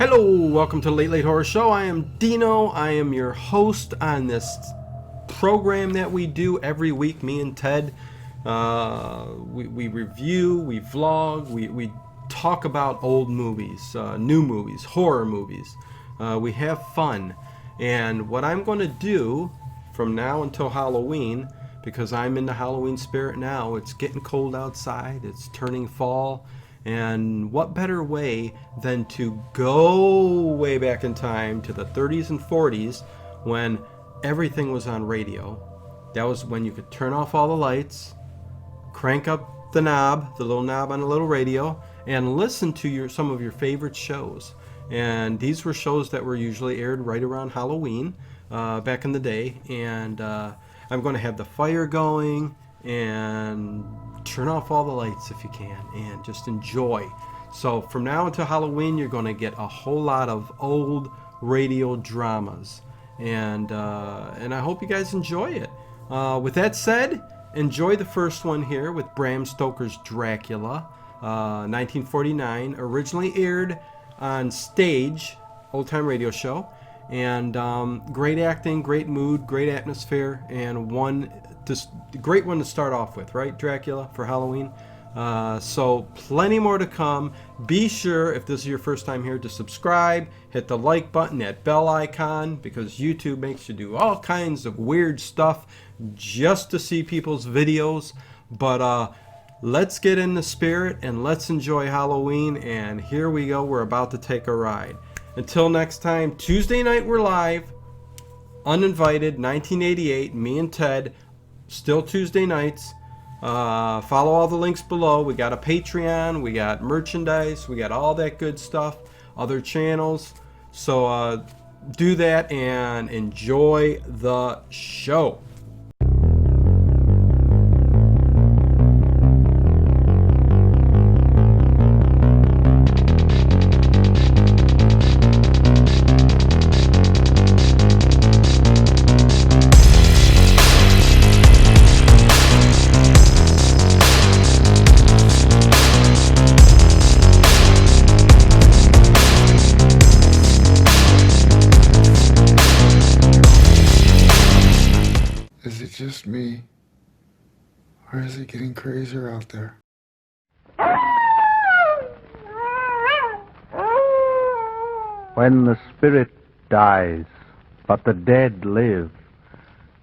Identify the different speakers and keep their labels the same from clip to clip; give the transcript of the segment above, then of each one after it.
Speaker 1: Hello, welcome to Late Late Horror Show. I am Dino. I am your host on this program that we do every week, me and Ted. We review, we vlog, we talk about old movies, new movies, horror movies. We have fun. And what I'm going to do from now until Halloween, because I'm in the Halloween spirit now, it's getting cold outside, it's turning fall. And what better way than to go way back in time to the 30s and 40s when everything was on radio. That was when you could turn off all the lights, crank up the knob, the little knob on the little radio, and listen to some of your favorite shows. And these were shows that were usually aired right around Halloween back in the day. And I'm going to have the fire going and turn off all the lights if you can and just enjoy. So from now until Halloween, you're going to get a whole lot of old radio dramas, and I hope you guys enjoy it. With that said, enjoy the first one here with Bram Stoker's Dracula, 1949, originally aired on Stage, old-time radio show, and great acting, great mood, great atmosphere, and great one to start off with, right? Dracula for Halloween. So plenty more to come. Be sure, if this is your first time here, to subscribe, hit the like button, that bell icon, because YouTube makes you do all kinds of weird stuff just to see people's videos. But let's get in the spirit and let's enjoy Halloween. And here we go. We're about to take a ride. Until next time, Tuesday night we're live. Uninvited, 1988, me and Ted. Still Tuesday nights. Follow all the links below. We got a Patreon, we got merchandise, we got all that good stuff, other channels. So do that and enjoy the show.
Speaker 2: Is it just me? Or is it getting crazier out there?
Speaker 3: When the spirit dies, but the dead live,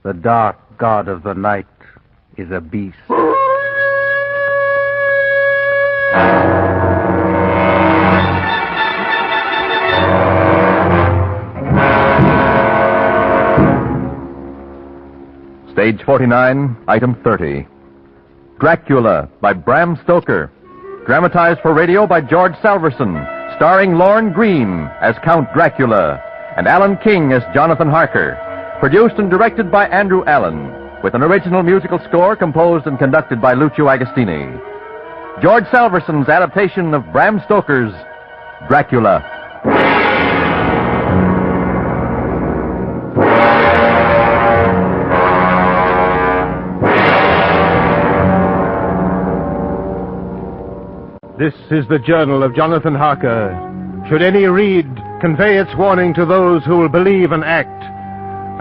Speaker 3: the dark god of the night is a beast.
Speaker 4: Stage 49, Item 30. Dracula by Bram Stoker. Dramatized for radio by George Salverson. Starring Lorne Greene as Count Dracula and Alan King as Jonathan Harker. Produced and directed by Andrew Allen. With an original musical score composed and conducted by Lucio Agostini. George Salverson's adaptation of Bram Stoker's Dracula.
Speaker 5: This is the journal of Jonathan Harker. Should any read, convey its warning to those who will believe and act,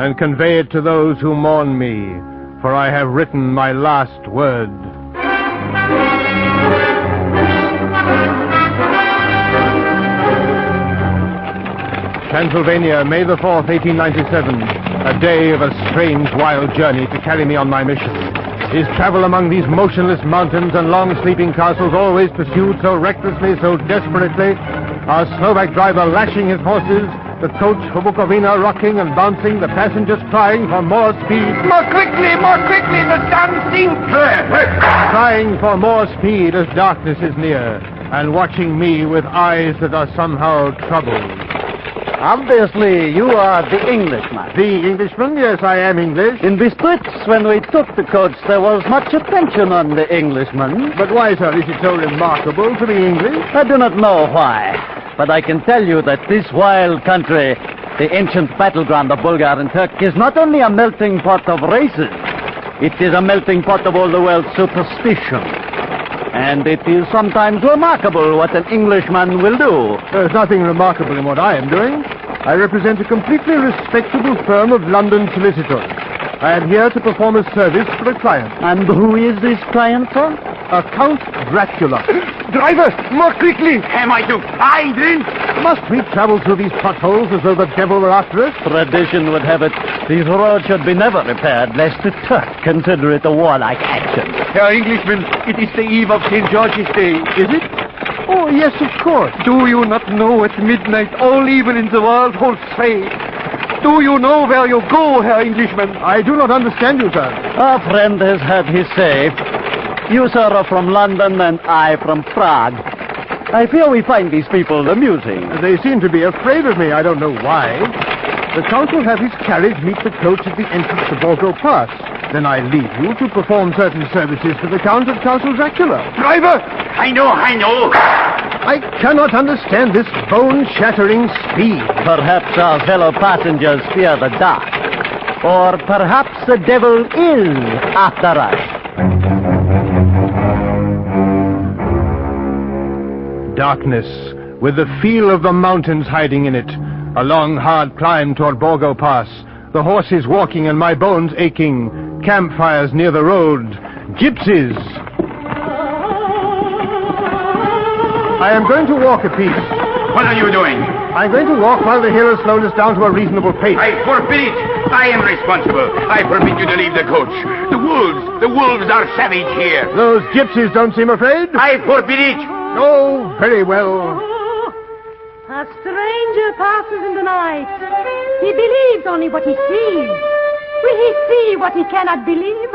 Speaker 5: and convey it to those who mourn me, for I have written my last word. Pennsylvania, May the 4th, 1897. A day of a strange, wild journey to carry me on my mission. Is travel among these motionless mountains and long sleeping castles always pursued so recklessly, so desperately? Our Slovak driver lashing his horses, the coach for Bukovina rocking and bouncing, the passengers crying for more speed.
Speaker 6: More quickly, the sun seems clear.
Speaker 5: Crying for more speed as darkness is near, and watching me with eyes that are somehow troubled.
Speaker 7: Obviously, you are the Englishman.
Speaker 5: The Englishman? Yes, I am English.
Speaker 7: In Bistritz, when we took the coach, there was much attention on the Englishman.
Speaker 5: But why, sir, is it so remarkable to be English?
Speaker 7: I do not know why, but I can tell you that this wild country, the ancient battleground of Bulgar and Turk, is not only a melting pot of races, it is a melting pot of all the world's superstition. And it is sometimes remarkable what an Englishman will do.
Speaker 5: There's nothing remarkable in what I am doing. I represent a completely respectable firm of London solicitors. I am here to perform a service for a client.
Speaker 7: And who is this client, sir?
Speaker 5: Count Dracula.
Speaker 6: Driver, more quickly! Am I to hide in?
Speaker 5: Must we travel through these potholes as though the devil were after us?
Speaker 7: Tradition would have it these roads should be never repaired, lest the Turk consider it a warlike action.
Speaker 6: Herr Englishman, it is the eve of St. George's Day, is it?
Speaker 5: Oh, yes, of course.
Speaker 6: Do you not know at midnight all evil in the world holds sway? Do you know where you go, Herr Englishman?
Speaker 5: I do not understand you, sir.
Speaker 7: Our friend has had his say. You, sir, are from London and I from Prague. I fear we find these people amusing.
Speaker 5: They seem to be afraid of me. I don't know why. The Count will have his carriage meet the coach at the entrance to Borgo Pass. Then I leave you to perform certain services for the Count at Castle Dracula.
Speaker 6: Driver! I know!
Speaker 5: I cannot understand this bone-shattering speed.
Speaker 7: Perhaps our fellow passengers fear the dark. Or perhaps the devil is after us.
Speaker 5: Darkness, with the feel of the mountains hiding in it. A long, hard climb toward Borgo Pass. The horses walking and my bones aching. Campfires near the road. Gypsies. I am going to walk a piece.
Speaker 6: What are you doing?
Speaker 5: I'm going to walk while the hill has slowed us down to a reasonable pace.
Speaker 6: I forbid it! I am responsible. I forbid you to leave the coach. The wolves are savage here.
Speaker 5: Those gypsies don't seem afraid.
Speaker 6: I forbid it!
Speaker 5: Oh, very well.
Speaker 8: A stranger passes in the night. He believes only what he sees. Will he see what he cannot believe?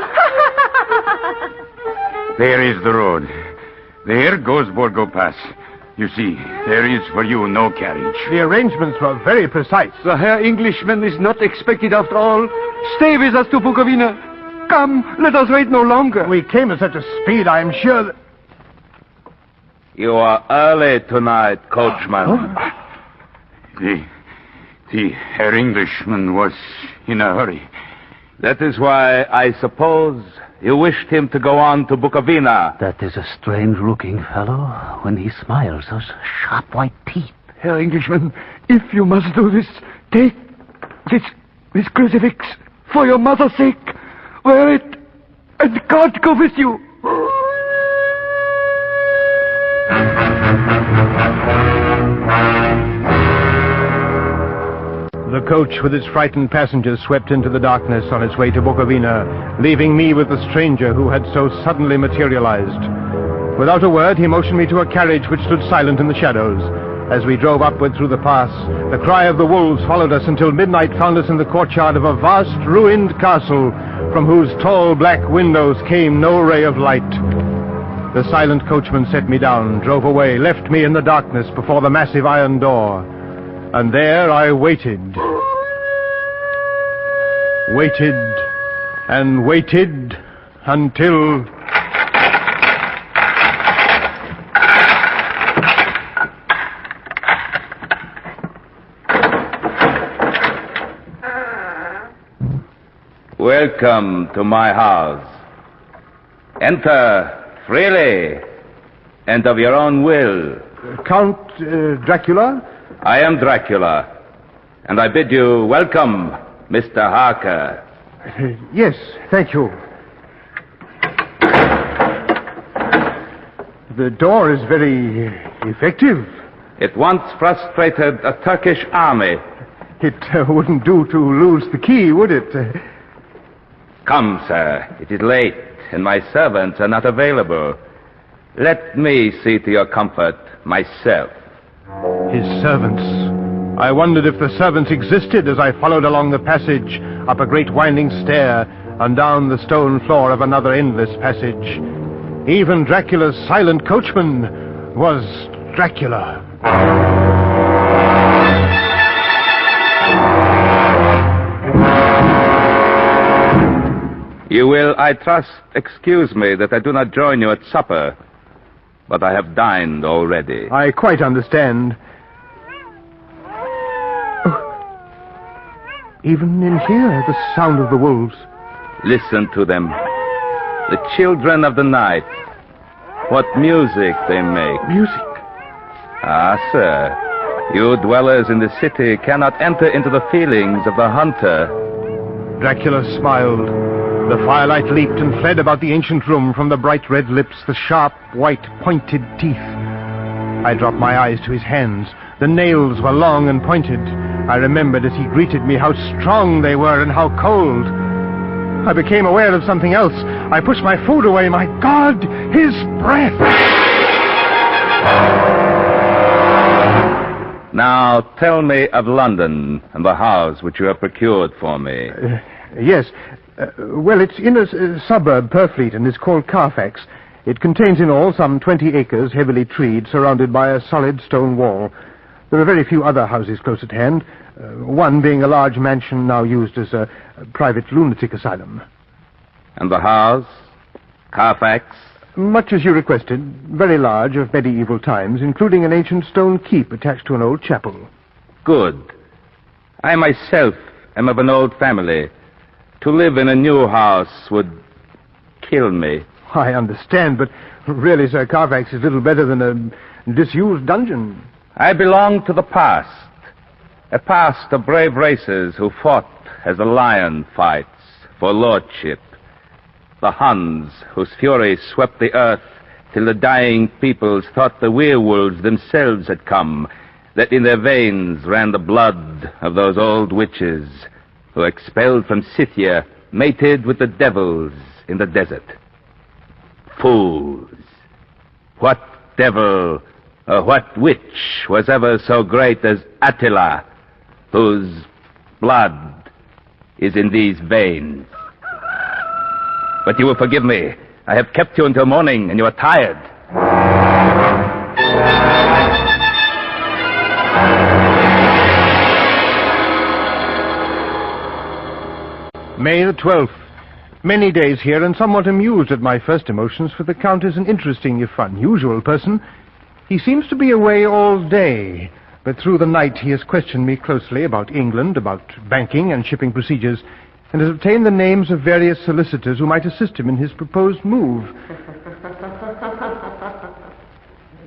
Speaker 6: There is the road. There goes Borgo Pass. You see, there is for you no carriage.
Speaker 5: The arrangements were very precise.
Speaker 6: The Herr Englishman is not expected after all. Stay with us to Bukovina. Come, let us wait no longer.
Speaker 5: We came at such a speed, I am sure that...
Speaker 9: You are early tonight, coachman.
Speaker 6: The Herr Englishman was in a hurry.
Speaker 9: That is why I suppose you wished him to go on to Bukovina.
Speaker 7: That is a strange-looking fellow. When he smiles, those sharp white teeth.
Speaker 6: Herr Englishman, if you must do this, take this crucifix for your mother's sake. Wear it, and God go with you.
Speaker 5: The coach with its frightened passengers swept into the darkness on its way to Bukovina, leaving me with the stranger who had so suddenly materialized. Without a word, he motioned me to a carriage which stood silent in the shadows. As we drove upward through the pass, the cry of the wolves followed us until midnight found us in the courtyard of a vast, ruined castle, from whose tall black windows came no ray of light. The silent coachman set me down, drove away, left me in the darkness before the massive iron door. And there I waited. Waited and waited until...
Speaker 9: Welcome to my house. Enter freely and of your own will.
Speaker 5: Count Dracula?
Speaker 9: I am Dracula, and I bid you welcome, Mr. Harker.
Speaker 5: Yes, thank you. The door is very effective.
Speaker 9: It once frustrated a Turkish army.
Speaker 5: It wouldn't do to lose the key, would it?
Speaker 9: Come, sir, it is late, and my servants are not available. Let me see to your comfort myself.
Speaker 5: His servants. I wondered if the servants existed as I followed along the passage, up a great winding stair, and down the stone floor of another endless passage. Even Dracula's silent coachman was Dracula.
Speaker 9: You will, I trust, excuse me that I do not join you at supper, but I have dined already.
Speaker 5: I quite understand. Even in here, the sound of the wolves.
Speaker 9: Listen to them. The children of the night. what music they make.
Speaker 5: Music?
Speaker 9: Ah, sir. You dwellers in the city cannot enter into the feelings of the hunter.
Speaker 5: Dracula smiled. The firelight leaped and fled about the ancient room from the bright red lips, the sharp, white, pointed teeth. I dropped my eyes to his hands. The nails were long and pointed. I remembered as he greeted me how strong they were and how cold. I became aware of something else. I pushed my food away. My God, his breath!
Speaker 9: Now tell me of London and the house which you have procured for me.
Speaker 5: Yes. Well, it's in a suburb, Purfleet, and is called Carfax. It contains in all some 20 acres, heavily treed, surrounded by a solid stone wall. There are very few other houses close at hand, one being a large mansion now used as a private lunatic asylum.
Speaker 9: And the house? Carfax?
Speaker 5: Much as you requested, very large, of medieval times, including an ancient stone keep attached to an old chapel.
Speaker 9: Good. I myself am of an old family. To live in a new house would kill me.
Speaker 5: I understand, but really, Sir, Carfax is little better than a disused dungeon.
Speaker 9: I belong to the past. A past of brave races who fought as a lion fights for lordship. The Huns, whose fury swept the earth till the dying peoples thought the werewolves themselves had come, that in their veins ran the blood of those old witches who, expelled from Scythia, mated with the devils in the desert. Fools! What devil or what witch was ever so great as Attila, whose blood is in these veins? But you will forgive me. I have kept you until morning, and you are tired.
Speaker 5: May the 12th. Many days here, and somewhat amused at my first emotions, for the Count is an interesting, if unusual, person. He seems to be away all day, but through the night he has questioned me closely about England, about banking and shipping procedures, and has obtained the names of various solicitors who might assist him in his proposed move.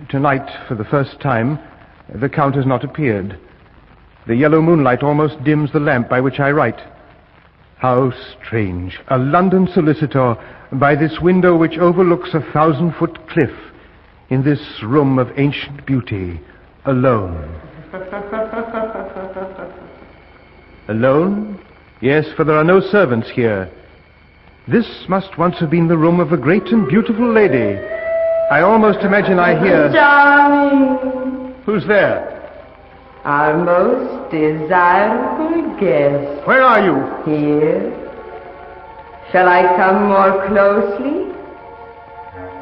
Speaker 5: Tonight, for the first time, the Count has not appeared. The yellow moonlight almost dims the lamp by which I write. How strange. A London solicitor by this window which overlooks a 1,000-foot cliff, in this room of ancient beauty, alone. Alone? Yes, for there are no servants here. This must once have been the room of a great and beautiful lady. I almost imagine I hear...
Speaker 10: Darling,
Speaker 5: Who's there?
Speaker 10: our most desirable guest.
Speaker 5: Where are you?
Speaker 10: Here. Shall I come more closely?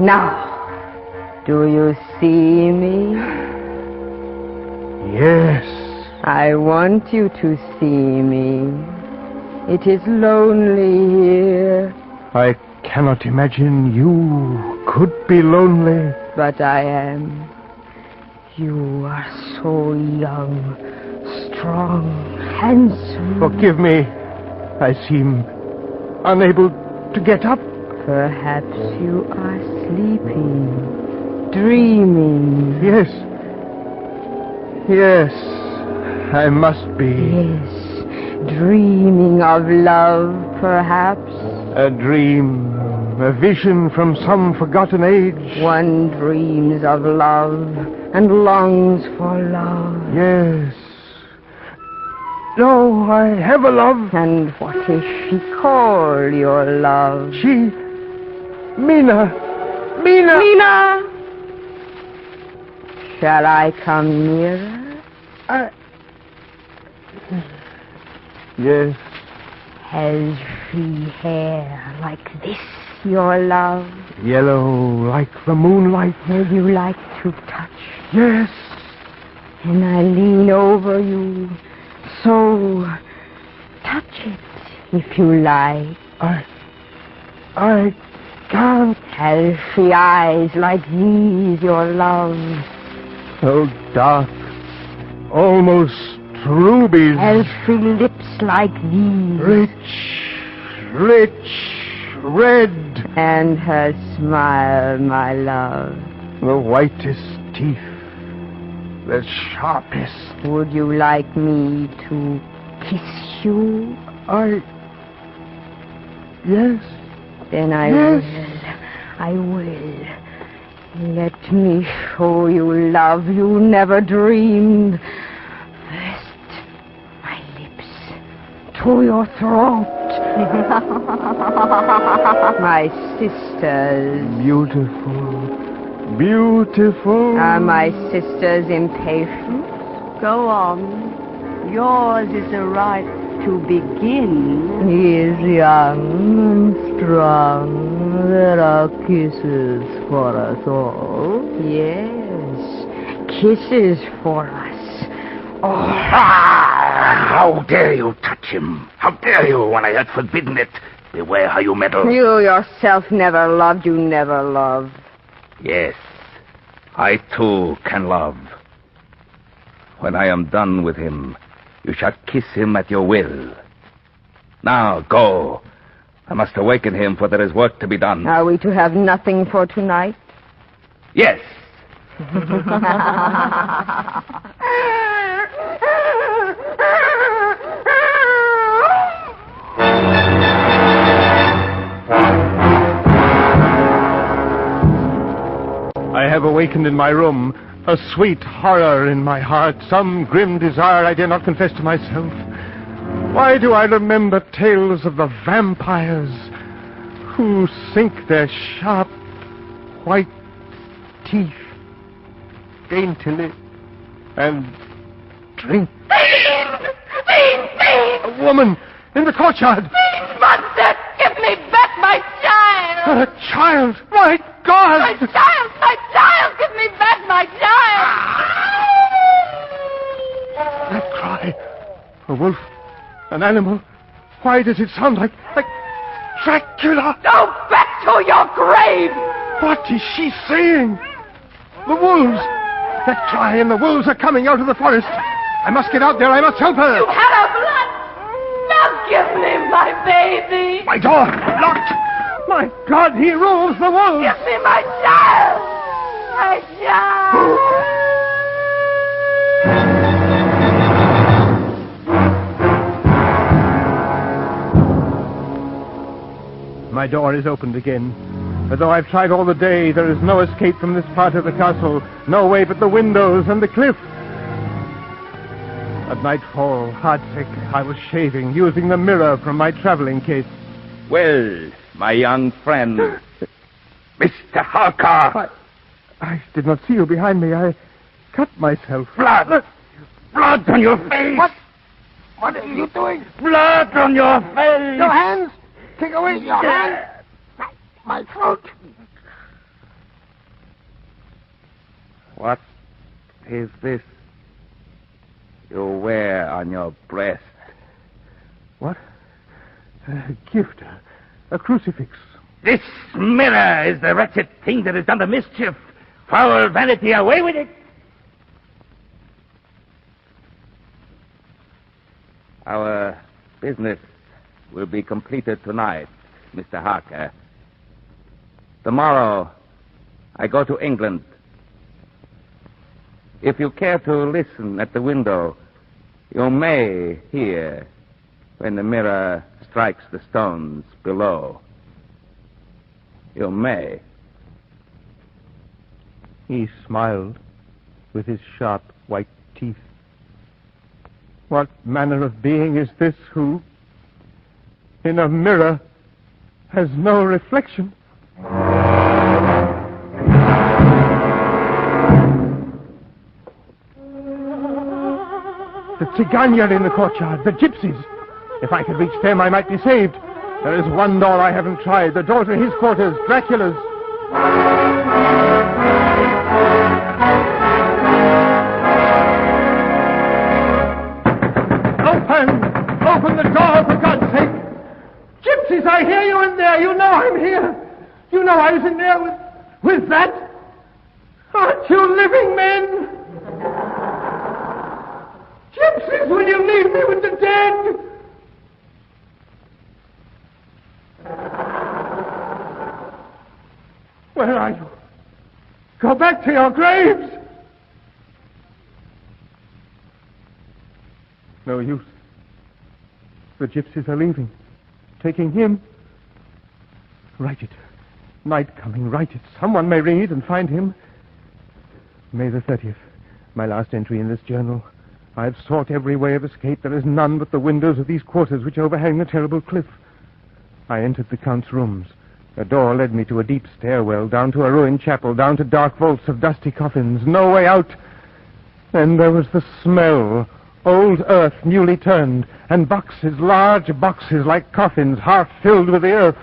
Speaker 10: Now, do you see me?
Speaker 5: Yes.
Speaker 10: I want you to see me. It is lonely here,
Speaker 5: I cannot imagine you could be lonely.
Speaker 10: but I am. You are so young, strong, handsome.
Speaker 5: Forgive me. I seem unable to get up.
Speaker 10: Perhaps you are sleeping, dreaming.
Speaker 5: Yes. Yes, I must be.
Speaker 10: Yes, dreaming of love, perhaps.
Speaker 5: A dream, a vision from some forgotten age.
Speaker 10: One dreams of love and longs for love.
Speaker 5: Yes. No, I have a love.
Speaker 10: And what is she called, your love?
Speaker 5: She... Mina.
Speaker 10: Mina! Shall I come nearer?
Speaker 5: Yes.
Speaker 10: Has she hair like this, your love?
Speaker 5: Yellow like the moonlight.
Speaker 10: Would you like to touch?
Speaker 5: Yes.
Speaker 10: And I lean over you, so touch it if you like.
Speaker 5: I can't.
Speaker 10: Has she eyes like these, your love?
Speaker 5: So dark, almost rubies.
Speaker 10: Has she lips like these?
Speaker 5: Rich, red.
Speaker 10: And her smile, my love.
Speaker 5: The whitest teeth. The sharpest.
Speaker 10: Would you like me to kiss you?
Speaker 5: Yes.
Speaker 10: Then I will. Let me show you love you never dreamed. First, my lips to your throat. My sisters.
Speaker 5: Beautiful.
Speaker 10: Are my sisters impatient?
Speaker 8: Go on. Yours is the right to begin.
Speaker 10: He is young and strong. There are kisses for us all. Yes, kisses for us all.
Speaker 11: How dare you touch him? How dare you when I had forbidden it? Beware how you meddle.
Speaker 10: You yourself never loved, you never loved.
Speaker 9: Yes, I too can love. When I am done with him, you shall kiss him at your will. Now, go. I must awaken him, for there is work to be done.
Speaker 10: Are we to have nothing for tonight?
Speaker 9: Yes.
Speaker 5: I have awakened in my room a sweet horror in my heart, some grim desire I dare not confess to myself. Why do I remember tales of the vampires who sink their sharp, white teeth daintily and drink? A woman in the courtyard!
Speaker 8: Monster, give me back my child!
Speaker 5: A child! My God!
Speaker 8: My child! My child! Give me back my child!
Speaker 5: That cry! A wolf? An animal? Why does it sound like Dracula?
Speaker 8: Go back to your grave!
Speaker 5: What is she saying? The wolves! That cry and the wolves are coming out of the forest. I must get out there. I must help her.
Speaker 8: You had her blood! Now give me my baby!
Speaker 5: My door locked! My God, he roves the wolves!
Speaker 8: Give me my child! My child!
Speaker 5: My door is opened again. But though I've tried all the day, there is no escape from this part of the castle. No way but the windows and the cliff. At nightfall, heartsick, I was shaving, using the mirror from my traveling case.
Speaker 9: Well, my young friend.
Speaker 11: Mr. Harker!
Speaker 5: I did not see you behind me. I cut myself.
Speaker 11: Blood! Blood on your face! What are you doing? Blood on your face!
Speaker 5: Your hands! Take away your hands!
Speaker 11: My throat!
Speaker 9: What is this you wear on your breast?
Speaker 5: What? A gift. A crucifix.
Speaker 11: This mirror is the wretched thing that has done the mischief. Foul vanity, away with it!
Speaker 9: Our business will be completed tonight, Mr. Harker. Tomorrow, I go to England. If you care to listen at the window, you may hear when the mirror strikes the stones below. You may.
Speaker 5: He smiled with his sharp white teeth. What manner of being is this who, in a mirror, has no reflection? The Tziganya in the courtyard, the gypsies. If I could reach them, I might be saved. There is one door I haven't tried, the door to his quarters, Dracula's. Open the door, for God's sake! Gypsies, I hear you in there. You know I'm here. You know I was in there with that. Aren't you living men? Gypsies, will you leave me with the dead? Where are you? Go back to your graves! No use. The gypsies are leaving. Taking him. Write it. Night coming, write it. Someone may read and find him. May the 30th. My last entry in this journal. I have sought every way of escape. There is none but the windows of these quarters which overhang the terrible cliff. I entered the Count's rooms. A door led me to a deep stairwell, down to a ruined chapel, down to dark vaults of dusty coffins. No way out. Then there was the smell. Old earth newly turned, and boxes, large boxes like coffins, half filled with the earth.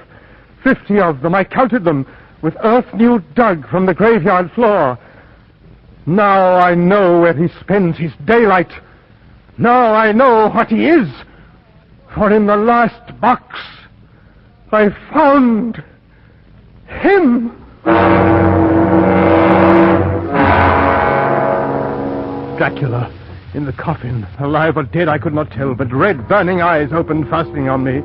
Speaker 5: 50 of them, I counted them, with earth new dug from the graveyard floor. Now I know where he spends his daylight. Now I know what he is. For in the last box, I found him. Dracula, in the coffin, alive or dead I could not tell, but red burning eyes opened, fastening on me.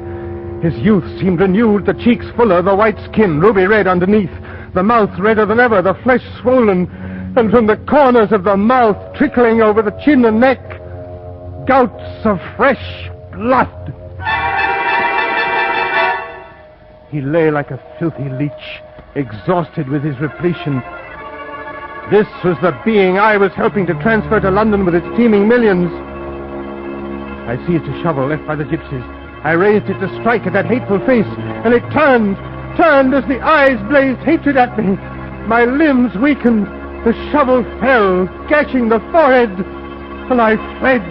Speaker 5: His youth seemed renewed, the cheeks fuller, the white skin ruby red underneath, the mouth redder than ever, the flesh swollen, and from the corners of the mouth, trickling over the chin and neck, gouts of fresh blood. He lay like a filthy leech, exhausted with his repletion. This was the being I was helping to transfer to London with its teeming millions. I seized a shovel left by the gypsies. I raised it to strike at that hateful face, and it turned as the eyes blazed hatred at me. My limbs weakened. The shovel fell, gashing the forehead, and I fled.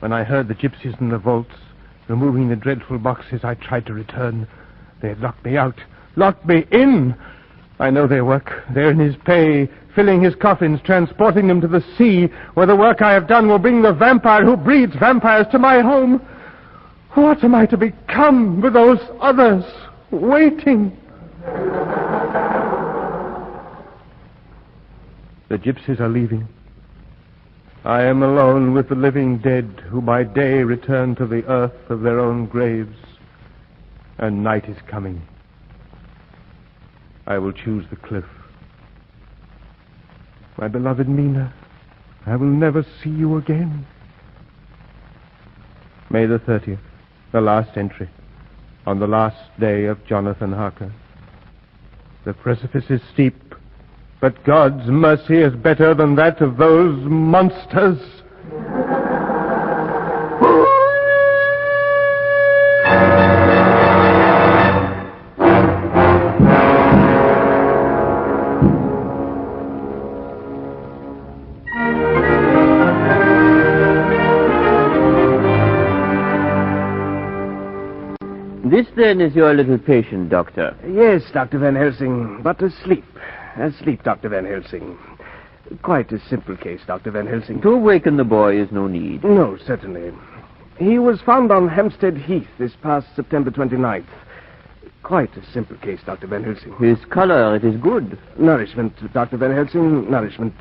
Speaker 5: When I heard the gypsies in the vaults removing the dreadful boxes, I tried to return. They had locked me out, locked me in. I know their work. They're in his pay, filling his coffins, transporting them to the sea, where the work I have done will bring the vampire who breeds vampires to my home. What am I to become with those others waiting? The gypsies are leaving. I am alone with the living dead, who by day return to the earth of their own graves, and night is coming. I will choose the cliff. My beloved Mina, I will never see you again. May the 30th, the last entry, on the last day of Jonathan Harker. The precipice is steep, but God's mercy is better than that of those monsters.
Speaker 12: This, then, is your little patient, Doctor?
Speaker 13: Yes, Dr. Van Helsing, but asleep. Asleep, Dr. Van Helsing. Quite a simple case, Dr. Van Helsing.
Speaker 12: To awaken the boy is no need.
Speaker 13: No, certainly. He was found on Hampstead Heath this past September 29th. Quite a simple case, Dr. Van Helsing.
Speaker 12: His color, it is good.
Speaker 13: Nourishment, Dr. Van Helsing, nourishment.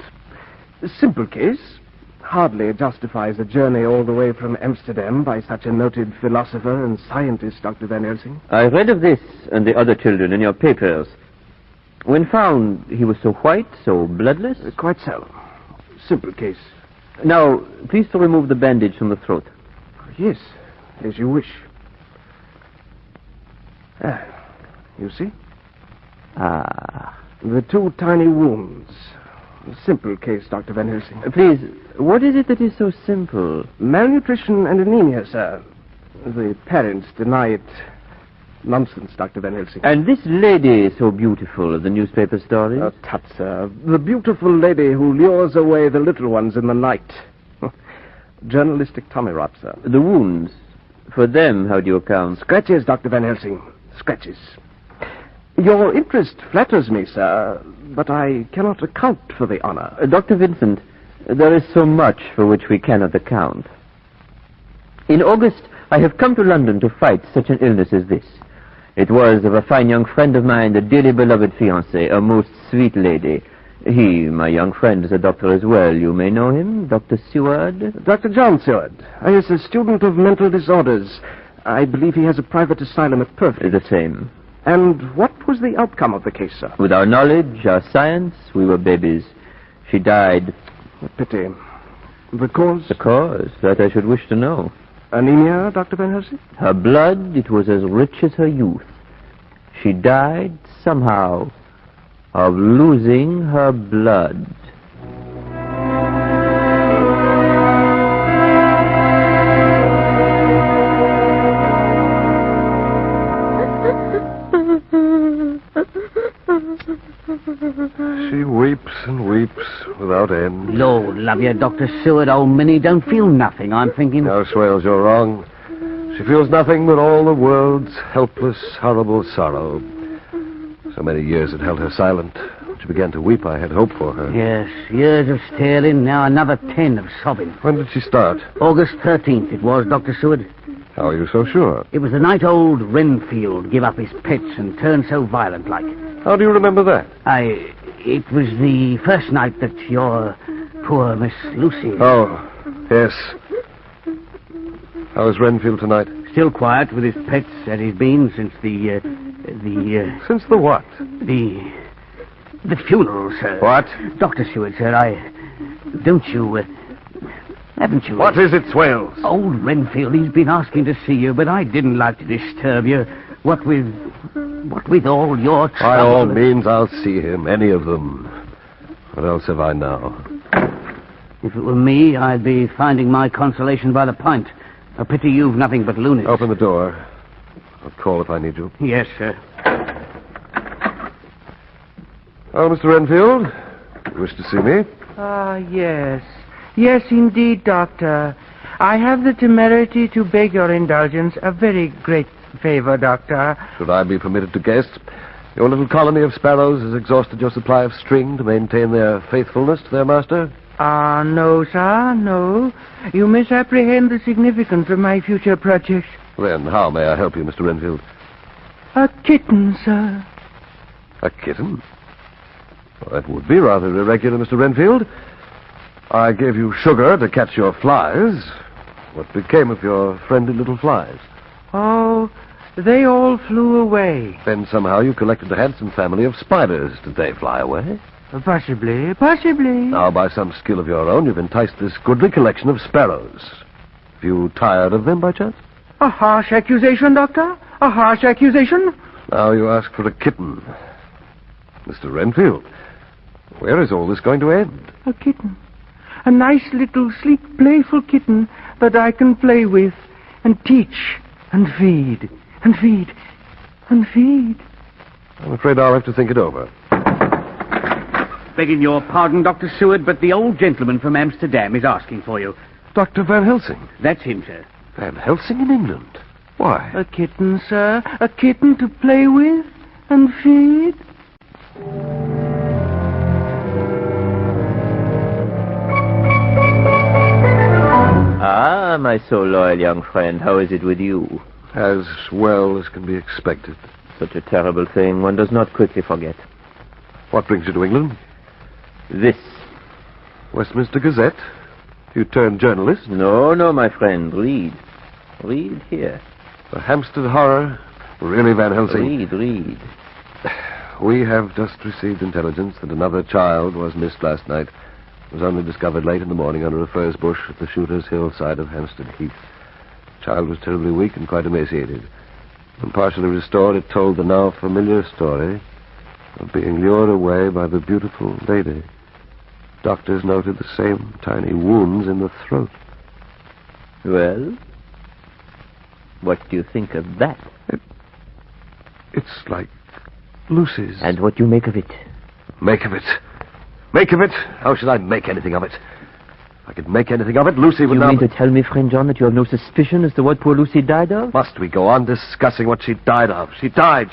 Speaker 13: A simple case. Hardly justifies a journey all the way from Amsterdam by such a noted philosopher and scientist, Dr. Van Helsing.
Speaker 12: I read of this and the other children in your papers. When found, he was so white, so bloodless?
Speaker 13: Quite so. Simple case.
Speaker 12: Now, please to remove the bandage from the throat.
Speaker 13: Yes, as you wish. You see? The two tiny wounds. Simple case, Dr. Van Helsing.
Speaker 12: Please, what is it that is so simple?
Speaker 13: Malnutrition and anemia, sir. The parents deny it. Nonsense, Dr. Van Helsing.
Speaker 12: And this lady so beautiful of the newspaper stories?
Speaker 13: Oh, tut, sir. The beautiful lady who lures away the little ones in the night. Journalistic tommy-rot, sir.
Speaker 12: The wounds. For them, how do you account?
Speaker 13: Scratches, Dr. Van Helsing. Scratches. Your interest flatters me, sir, but I cannot account for the honor.
Speaker 12: Dr. Vincent, there is so much for which we cannot account. In August, I have come to London to fight such an illness as this. It was of a fine young friend of mine, a dearly beloved fiancée, a most sweet lady. He, my young friend, is a doctor as well. You may know him, Dr. Seward?
Speaker 13: Dr. John Seward. He is a student of mental disorders. I believe he has a private asylum at Perth.
Speaker 12: The same.
Speaker 13: And what was the outcome of the case, sir?
Speaker 12: With our knowledge, our science, we were babies. She died.
Speaker 13: A pity. The cause?
Speaker 12: The cause? That I should wish to know.
Speaker 13: Anemia, Dr. Van Helsing?
Speaker 12: Her blood, it was as rich as her youth. She died, somehow, of losing her blood.
Speaker 5: She weeps and weeps without end.
Speaker 14: Lord love you, Dr. Seward, old Minnie don't feel nothing, I'm thinking.
Speaker 5: No, Swales, you're wrong. She feels nothing but all the world's helpless, horrible sorrow. So many years had held her silent. When she began to weep, I had hope for her.
Speaker 14: Yes, years of staring, now another 10 of sobbing.
Speaker 5: When did she start?
Speaker 14: August 13th it was, Dr. Seward.
Speaker 5: How are you so sure?
Speaker 14: It was the night old Renfield give up his pets and turned so violent like.
Speaker 5: How do you remember that?
Speaker 14: It was the first night that your poor Miss Lucy...
Speaker 5: Oh, yes. How is Renfield tonight?
Speaker 14: Still quiet with his pets as he's been since the
Speaker 5: Since the what?
Speaker 14: The funeral, sir.
Speaker 5: What?
Speaker 14: Dr. Seward, sir, don't you... haven't you...
Speaker 5: What is it, Swales?
Speaker 14: Old Renfield, he's been asking to see you, but I didn't like to disturb you. What with all your trouble...
Speaker 5: By all means, I'll see him, any of them. What else have I now?
Speaker 14: If it were me, I'd be finding my consolation by the pint. A pity you've nothing but lunatics.
Speaker 5: Open the door. I'll call if I need you.
Speaker 14: Yes, sir.
Speaker 5: Oh, Mr. Renfield, you wish to see me?
Speaker 15: Ah, yes. Yes, indeed, Doctor. I have the temerity to beg your indulgence. A very great favor, Doctor.
Speaker 5: Should I be permitted to guess? Your little colony of sparrows has exhausted your supply of string to maintain their faithfulness to their master?
Speaker 15: Ah, no, sir, no. You misapprehend the significance of my future projects.
Speaker 5: Then how may I help you, Mr. Renfield?
Speaker 15: A kitten, sir.
Speaker 5: A kitten? Well, that would be rather irregular, Mr. Renfield. I gave you sugar to catch your flies. What became of your friendly little flies?
Speaker 15: Oh, they all flew away.
Speaker 5: Then somehow you collected a handsome family of spiders. Did they fly away?
Speaker 15: Possibly.
Speaker 5: Now, by some skill of your own, you've enticed this goodly collection of sparrows. Have you tired of them, by chance?
Speaker 15: A harsh accusation, Doctor? A harsh accusation?
Speaker 5: Now you ask for a kitten. Mr. Renfield, where is all this going to end?
Speaker 15: A kitten. A nice little, sleek, playful kitten that I can play with and teach and feed and feed and feed.
Speaker 5: I'm afraid I'll have to think it over.
Speaker 14: Begging your pardon, Dr. Seward, but the old gentleman from Amsterdam is asking for you.
Speaker 5: Dr. Van Helsing?
Speaker 14: That's him, sir.
Speaker 5: Van Helsing in England? Why?
Speaker 15: A kitten, sir. A kitten to play with and feed.
Speaker 12: Ah, my so loyal young friend, how is it with you?
Speaker 5: As well as can be expected.
Speaker 12: Such a terrible thing one does not quickly forget.
Speaker 5: What brings you to England?
Speaker 12: This.
Speaker 5: Westminster Gazette? You turned journalist?
Speaker 12: No, my friend. Read. Read here.
Speaker 5: The Hampstead Horror? Really, Van Helsing?
Speaker 12: Read.
Speaker 5: We have just received intelligence that another child was missed last night. It was only discovered late in the morning under a furze bush at the Shooter's Hill side of Hampstead Heath. The child was terribly weak and quite emaciated. When partially restored, it told the now familiar story of being lured away by the beautiful lady. Doctors noted the same tiny wounds in the throat.
Speaker 12: Well, what do you think of that?
Speaker 5: It's like Lucy's.
Speaker 12: And what do you make of it?
Speaker 5: Make of it? Make of it? How should I make anything of it? If I could make anything of it, Lucy would
Speaker 12: You
Speaker 5: now...
Speaker 12: mean to tell me, friend John, that you have no suspicion as to what poor Lucy died of?
Speaker 5: Must we go on discussing what she died of? She died!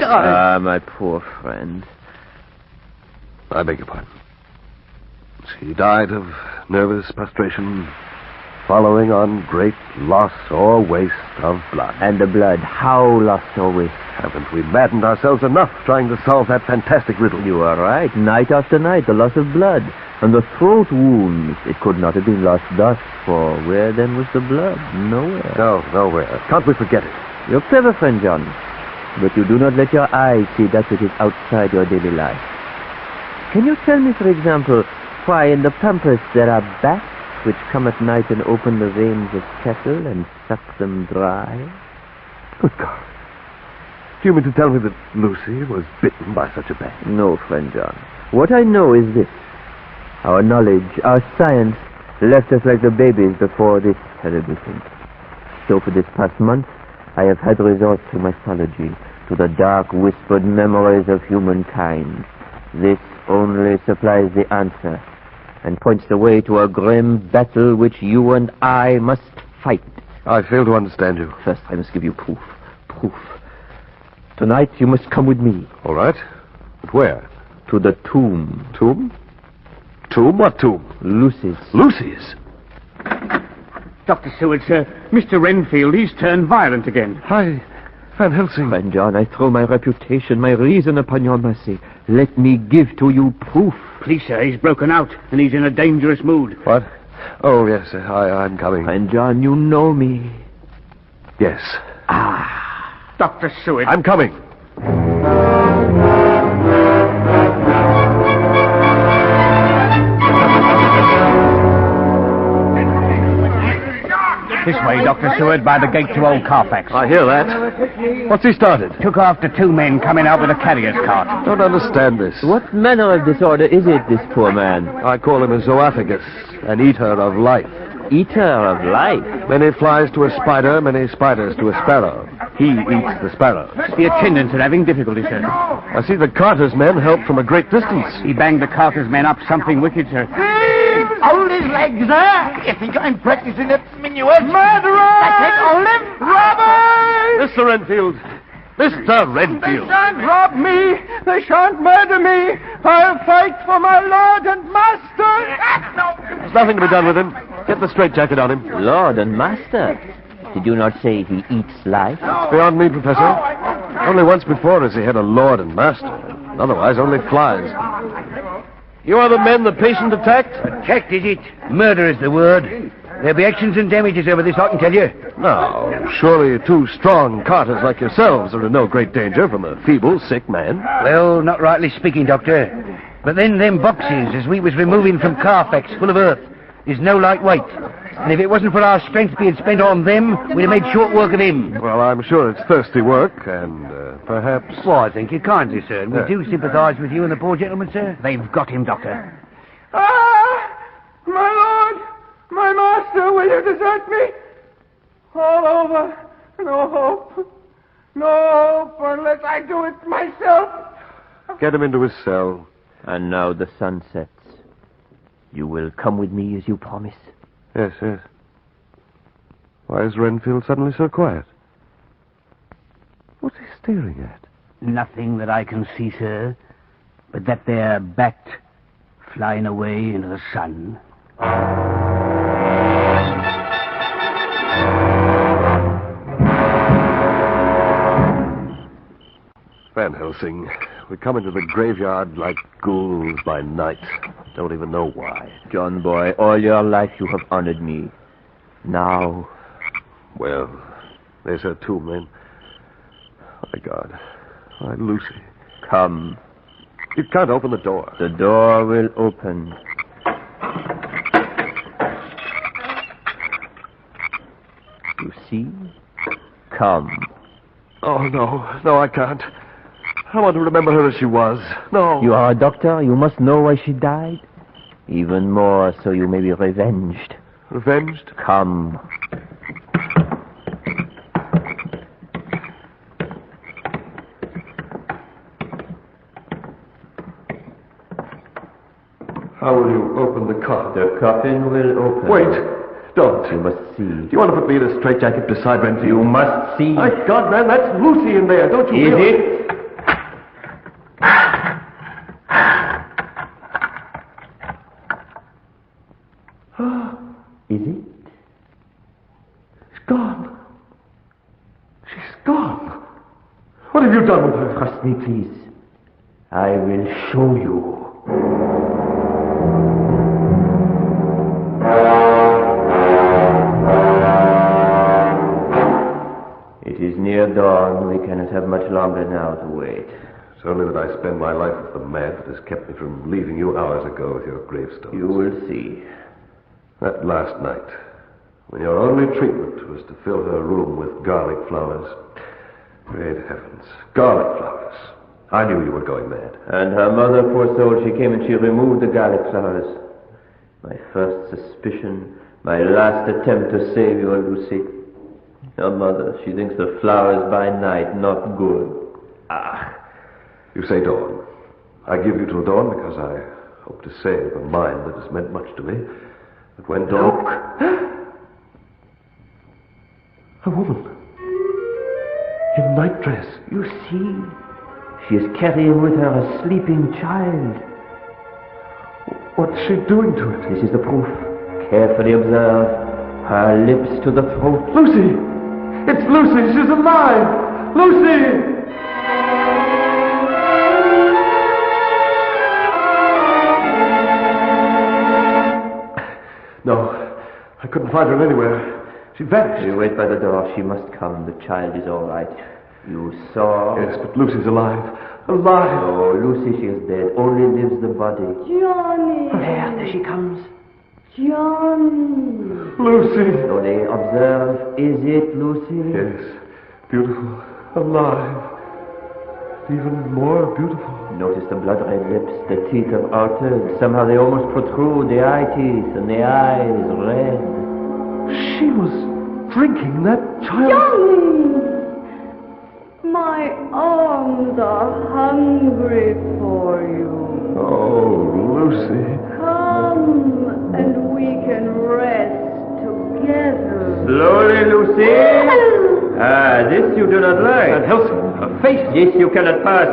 Speaker 12: Ah, my poor friend.
Speaker 5: I beg your pardon. She died of nervous prostration following on great loss or waste of blood.
Speaker 12: And the blood, how lost or waste?
Speaker 5: Haven't we maddened ourselves enough trying to solve that fantastic riddle?
Speaker 12: You are right. Night after night, the loss of blood. And the throat wounds, it could not have been lost thus, for where then was the blood? Nowhere.
Speaker 5: No, nowhere. Can't we forget it?
Speaker 12: You're clever, friend John. But you do not let your eyes see that which is outside your daily life. Can you tell me, for example, why in the pampas there are bats which come at night and open the veins of cattle and suck them dry?
Speaker 5: Good God. Do you mean to tell me that Lucy was bitten by such a bat?
Speaker 12: No, friend John. What I know is this. Our knowledge, our science, left us like the babies before this terrible thing. So for this past month, I have had resort to mythology, to the dark whispered memories of humankind. This only supplies the answer, and points the way to a grim battle which you and I must fight.
Speaker 5: I fail to understand you.
Speaker 12: First, I must give you proof. Proof. Tonight, you must come with me.
Speaker 5: All right. But where?
Speaker 12: To the tomb.
Speaker 5: Tomb? Tomb? What tomb?
Speaker 12: Lucy's.
Speaker 5: Lucy's?
Speaker 14: Dr. Seward, sir, Mr. Renfield, he's turned violent again.
Speaker 5: Hi, Van Helsing.
Speaker 12: Friend John, I throw my reputation, my reason upon your mercy. Let me give to you proof.
Speaker 14: Please, sir, he's broken out, and he's in a dangerous mood.
Speaker 5: What? Oh, yes, I'm coming.
Speaker 12: Friend John, you know me.
Speaker 5: Yes.
Speaker 14: Dr. Seward.
Speaker 5: I'm coming.
Speaker 14: This way, Dr. Seward, by the gate to Old Carfax.
Speaker 5: I hear that. What's he started?
Speaker 14: Took after two men coming out with a carrier's cart.
Speaker 5: Don't understand this.
Speaker 12: What manner of disorder is it, this poor man?
Speaker 5: I call him a zoophagus, an eater of life.
Speaker 12: Eater of life?
Speaker 5: Many flies to a spider, many spiders to a sparrow. He eats the sparrows.
Speaker 14: The attendants are having difficulty, sir.
Speaker 5: I see the carter's men help from a great distance.
Speaker 14: He banged the carter's men up something wicked, sir.
Speaker 11: Hold his legs there! You think I'm practicing a minuet?
Speaker 6: Murderer!
Speaker 11: That's it, hold him!
Speaker 6: Robbers!
Speaker 5: Mr. Renfield! Mr. Renfield!
Speaker 6: They shan't rob me! They shan't murder me! I'll fight for my lord and master!
Speaker 5: There's nothing to be done with him. Get the straitjacket on him.
Speaker 12: Lord and master? Did you not say he eats life?
Speaker 5: Beyond me, Professor. Only once before has he had a lord and master. Otherwise, only flies. You are the men the patient attacked?
Speaker 11: Attacked, is it? Murder is the word. There'll be actions and damages over this, I can tell you.
Speaker 5: Now, surely two strong carters like yourselves are in no great danger from a feeble, sick man.
Speaker 11: Well, not rightly speaking, Doctor. But then them boxes, as we was removing from Carfax, full of earth, is no light weight. And if it wasn't for our strength being spent on them, we'd have made short work of him.
Speaker 5: Well, I'm sure it's thirsty work, and perhaps...
Speaker 11: Well, I thank you kindly, sir. And we do sympathise with you and the poor gentleman, sir.
Speaker 14: They've got him, Doctor.
Speaker 6: My lord! My master, will you desert me? All over. No hope. No hope unless I do it myself.
Speaker 5: Get him into his cell.
Speaker 12: And now the sun sets. You will come with me as you promise.
Speaker 5: Yes, yes. Why is Renfield suddenly so quiet? What's he staring at?
Speaker 14: Nothing that I can see, sir, but that there bat flying away into the sun.
Speaker 5: Van Helsing, we come into the graveyard like ghouls by night. Don't even know why.
Speaker 12: John boy, all your life you have honored me. Now...
Speaker 5: Well, there's her tomb, then. My God. My Lucy.
Speaker 12: Come.
Speaker 5: You can't open the door.
Speaker 12: The door will open. You see? Come.
Speaker 5: Oh, no. No, I can't. I want to remember her as she was. No.
Speaker 12: You are a doctor. You must know why she died. Even more so you may be revenged.
Speaker 5: Revenged?
Speaker 12: Come.
Speaker 5: How will you open the coffin?
Speaker 12: The coffin will open.
Speaker 5: Wait. Don't.
Speaker 12: You must see.
Speaker 5: Do you want to put me in a straitjacket beside Renfield?
Speaker 12: You must see.
Speaker 5: My God, man, that's Lucy in there. Don't you realize...
Speaker 12: Is it? Is it?
Speaker 5: She's gone. She's gone. What have you done with her?
Speaker 12: Trust me, please. I will show you. It is near dawn. We cannot have much longer now to wait.
Speaker 16: It's only that I spend my life with the man that has kept me from leaving you hours ago with your gravestone.
Speaker 12: You will see.
Speaker 16: That last night, when your only treatment was to fill her room with garlic flowers. Great heavens, garlic flowers. I knew you were going mad.
Speaker 12: And her mother, poor soul, she came and she removed the garlic flowers. My first suspicion, my last attempt to save you, Lucy. Your mother, she thinks the flowers by night not good.
Speaker 16: You say dawn. I give you till dawn because I hope to save a mind that has meant much to me. But when dawn... A woman. In nightdress.
Speaker 12: You see? She is carrying with her a sleeping child.
Speaker 16: What's she doing to it?
Speaker 12: This is the proof. Carefully observe. Her lips to the throat.
Speaker 16: Lucy! It's Lucy! She's alive! Lucy! No, I couldn't find her anywhere. She vanished.
Speaker 12: You wait by the door. She must come. The child is all right. You saw...
Speaker 16: Yes, but Lucy's alive. Alive!
Speaker 12: Oh, Lucy, she is dead. Only lives the body.
Speaker 8: Johnny!
Speaker 12: There she comes.
Speaker 8: Johnny!
Speaker 16: Lucy!
Speaker 12: Slowly observe. Is it Lucy?
Speaker 16: Yes. Beautiful. Alive. Even more beautiful.
Speaker 12: Notice the blood-red lips. The teeth have altered. Somehow they almost protrude. The eye teeth and the eyes red.
Speaker 16: She was drinking that child.
Speaker 8: Johnny! My arms are hungry for you.
Speaker 16: Oh, Lucy.
Speaker 8: Come and we can rest together.
Speaker 12: Slowly, Lucy. This you do not like.
Speaker 16: Van Helsing, her face.
Speaker 12: This you cannot pass.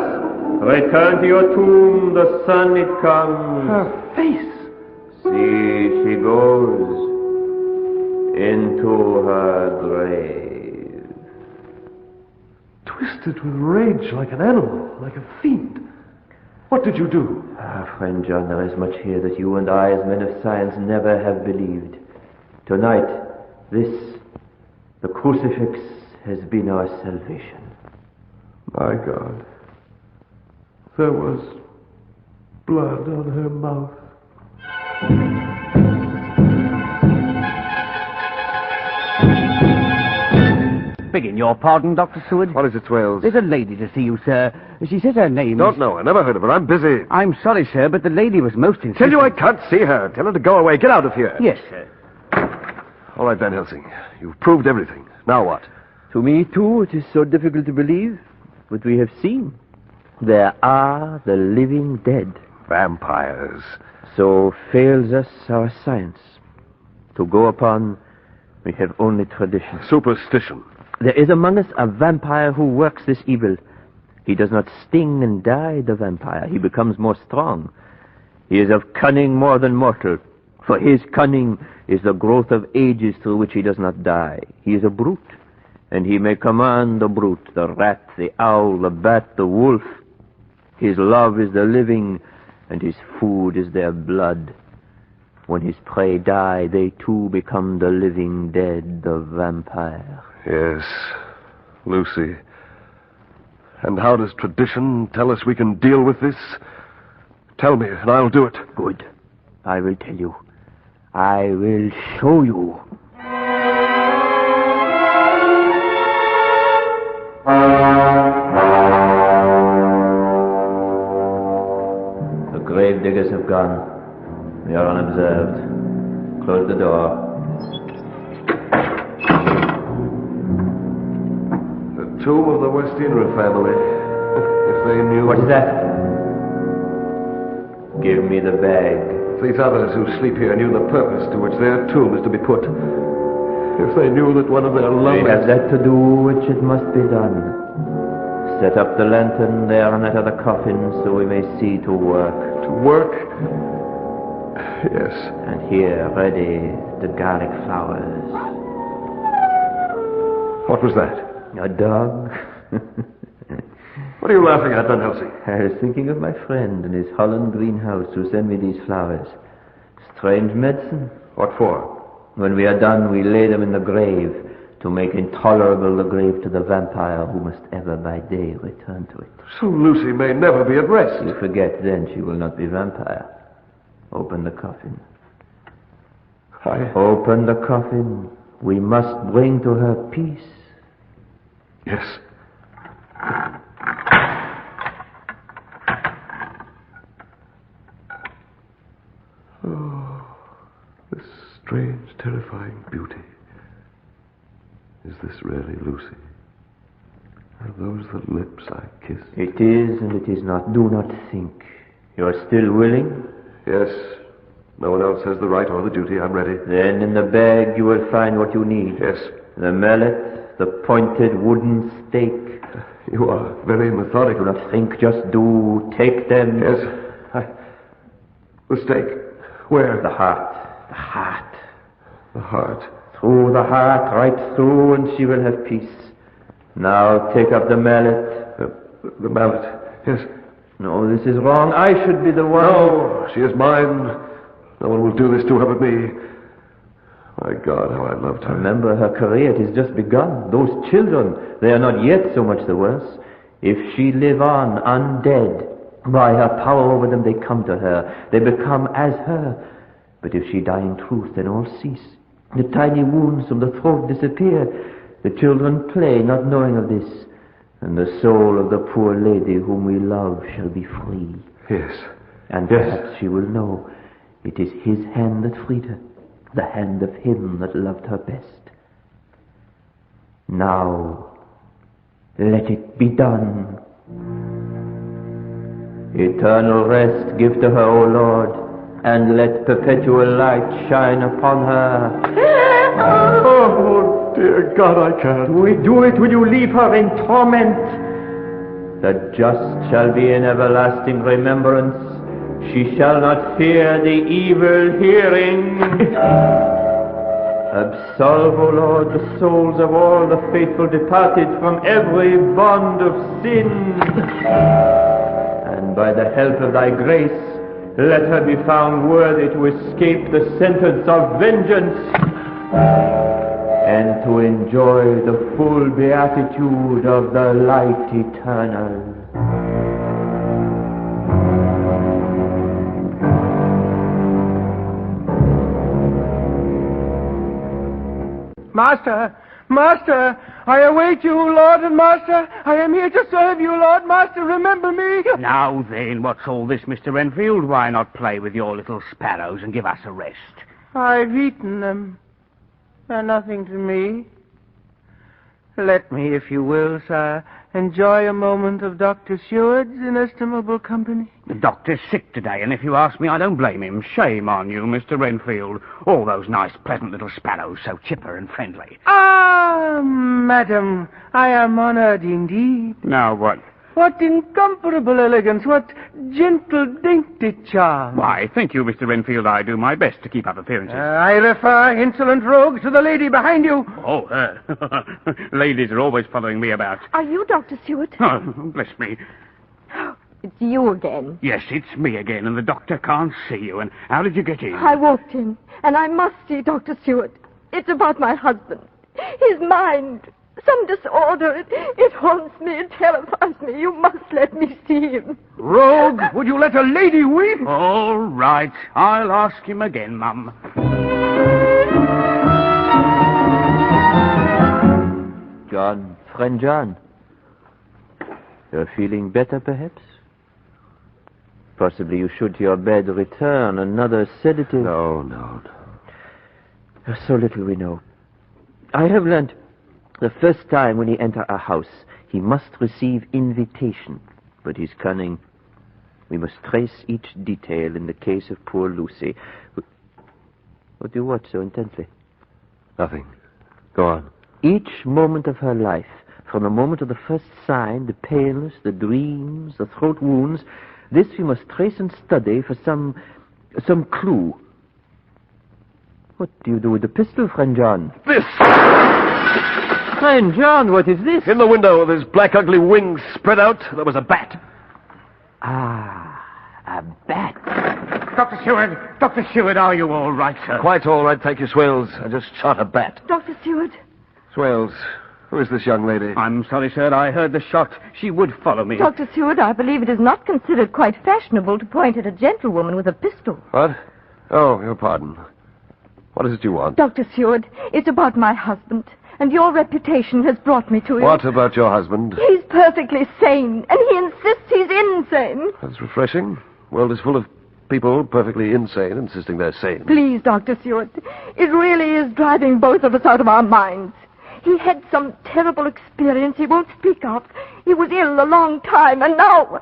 Speaker 12: Return to your tomb. The sun it comes.
Speaker 16: Her face.
Speaker 12: See, she goes into her grave.
Speaker 16: Twisted with rage like an animal, like a fiend. What did you do?
Speaker 12: Friend John, there is much here that you and I, as men of science, never have believed. Tonight, the crucifix has been our salvation.
Speaker 16: My God. There was blood on her mouth.
Speaker 14: Begging your pardon, Dr. Seward.
Speaker 13: What is it, Swales?
Speaker 14: There's a lady to see you, sir. She says her name...
Speaker 13: Don't know. I never heard of her. I'm busy.
Speaker 14: I'm sorry, sir, but the lady was most insistent.
Speaker 13: Tell you I can't see her. Tell her to go away. Get out of here.
Speaker 14: Yes, sir.
Speaker 16: All right, Van Helsing. You've proved everything. Now what?
Speaker 12: To me, too, it is so difficult to believe. But we have seen. There are the living dead.
Speaker 16: Vampires.
Speaker 12: So fails us our science. To go upon, we have only tradition.
Speaker 16: Superstition.
Speaker 12: There is among us a vampire who works this evil. He does not sting and die, the vampire. He becomes more strong. He is of cunning more than mortal. For his cunning is the growth of ages through which he does not die. He is a brute, and he may command the brute, the rat, the owl, the bat, the wolf. His love is the living, and his food is their blood. When his prey die, they too become the living dead, the vampire.
Speaker 16: Yes, Lucy. And how does tradition tell us we can deal with this? Tell me, and I'll do it.
Speaker 12: Good. I will tell you. I will show you. The grave diggers have gone. We are unobserved. Close the door.
Speaker 16: The tomb of the Westenra family. If they knew...
Speaker 12: What is that? Give me the bag.
Speaker 16: These others who sleep here knew the purpose to which their tomb is to be put. If they knew that one of their lovers...
Speaker 12: We have that to do which it must be done. Set up the lantern there and enter the coffin so we may see to work.
Speaker 16: To work? Yes.
Speaker 12: And here, ready, the garlic flowers.
Speaker 16: What was that?
Speaker 12: A dog?
Speaker 16: What are you laughing at, Van Helsing?
Speaker 12: I was thinking of my friend in his Holland greenhouse who sent me these flowers. Strange medicine.
Speaker 16: What for?
Speaker 12: When we are done, we lay them in the grave to make intolerable the grave to the vampire who must ever by day return to it.
Speaker 16: So Lucy may never be at rest.
Speaker 12: You forget then she will not be vampire. Open the coffin. Open the coffin. We must bring to her peace.
Speaker 16: Yes. Oh, this strange, terrifying beauty. Is this really Lucy? Are those the lips I kissed?
Speaker 12: It is and it is not. Do not think. You are still willing?
Speaker 16: Yes. No one else has the right or the duty. I'm ready.
Speaker 12: Then in the bag you will find what you need.
Speaker 16: Yes.
Speaker 12: The mallet, the pointed wooden stake.
Speaker 16: You are very methodical.
Speaker 12: Do not think, just do. Take them.
Speaker 16: Yes. The stake. Where?
Speaker 12: The heart. The heart.
Speaker 16: The heart.
Speaker 12: Through the heart, right through, and she will have peace. Now take up the mallet.
Speaker 16: The mallet. Yes.
Speaker 12: No, this is wrong. I should be the one.
Speaker 16: No, she is mine. No one will do this to her but me. My God, how I loved her.
Speaker 12: Remember, her career, it has just begun. Those children, they are not yet so much the worse. If she live on, undead, by her power over them, they come to her. They become as her. But if she die in truth, then all cease. The tiny wounds from the throat disappear. The children play, not knowing of this. And the soul of the poor lady whom we love shall be free.
Speaker 16: Yes.
Speaker 12: And perhaps she will know it is his hand that freed her, the hand of him that loved her best. Now, let it be done. Eternal rest give to her, O Lord, and let perpetual light shine upon her.
Speaker 16: Oh, dear God, I can't.
Speaker 12: Do it, will you leave her in torment? The just shall be in everlasting remembrance. She shall not fear the evil hearing. Absolve, O Lord, the souls of all the faithful departed from every bond of sin. And by the help of thy grace, let her be found worthy to escape the sentence of vengeance and to enjoy the full beatitude of the light eternal.
Speaker 15: Master, Master, I await you, Lord and Master. I am here to serve you, Lord, Master. Remember me.
Speaker 14: Now then, what's all this, Mr. Renfield? Why not play with your little sparrows and give us a rest?
Speaker 15: I've eaten them. They're nothing to me. Let me, if you will, sir, enjoy a moment of Dr. Seward's inestimable company.
Speaker 14: The doctor's sick today, and if you ask me, I don't blame him. Shame on you, Mr. Renfield. All those nice, pleasant little sparrows, so chipper and friendly.
Speaker 15: Ah, madam, I am honored indeed.
Speaker 14: Now what?
Speaker 15: What incomparable elegance, what gentle, dainty charm.
Speaker 14: Why, thank you, Mr. Renfield. I do my best to keep up appearances.
Speaker 15: I refer, insolent rogues, to the lady behind you.
Speaker 14: Oh, her. Ladies are always following me about.
Speaker 10: Are you Dr. Seward?
Speaker 14: Oh, bless me.
Speaker 10: It's you again.
Speaker 14: Yes, it's me again, and the doctor can't see you. And how did you get in?
Speaker 10: I walked in, and I must see Dr. Seward. It's about my husband. His mind. Some disorder. It haunts me. It terrifies me. You must let me see him.
Speaker 15: Rogue, would you let a lady weep?
Speaker 14: All right. I'll ask him again, Mum.
Speaker 12: John, friend John. You're feeling better, perhaps? Possibly you should to your bed return another sedative.
Speaker 16: No.
Speaker 12: So little we know. I have learnt the first time when he enter a house, he must receive invitation. But he's cunning. We must trace each detail in the case of poor Lucy. What do you watch so intently?
Speaker 16: Nothing. Go on.
Speaker 12: Each moment of her life, from the moment of the first sign, the paleness, the dreams, the throat wounds, this we must trace and study for some clue. What do you do with the pistol, friend John?
Speaker 16: This!
Speaker 12: Friend John, what is this?
Speaker 16: In the window with his black ugly wings spread out, there was a bat.
Speaker 12: Ah, a bat.
Speaker 14: Dr. Seward, are you all right, sir?
Speaker 16: Quite all right, thank you, Swills. I just shot a bat.
Speaker 10: Dr. Seward,
Speaker 16: Swales, who is this young lady?
Speaker 14: I'm sorry, sir. I heard the shot. She would follow me.
Speaker 10: Dr. Seward, I believe it is not considered quite fashionable to point at a gentlewoman with a pistol.
Speaker 16: What? Oh, your pardon. What is it you want?
Speaker 10: Dr. Seward, it's about my husband, and your reputation has brought me to him.
Speaker 16: What about your husband?
Speaker 10: He's perfectly sane, and he insists he's insane.
Speaker 16: That's refreshing. The world is full of people perfectly insane, insisting they're sane.
Speaker 10: Please, Dr. Seward, it really is driving both of us out of our minds. He had some terrible experience he won't speak of. He was ill a long time, and now...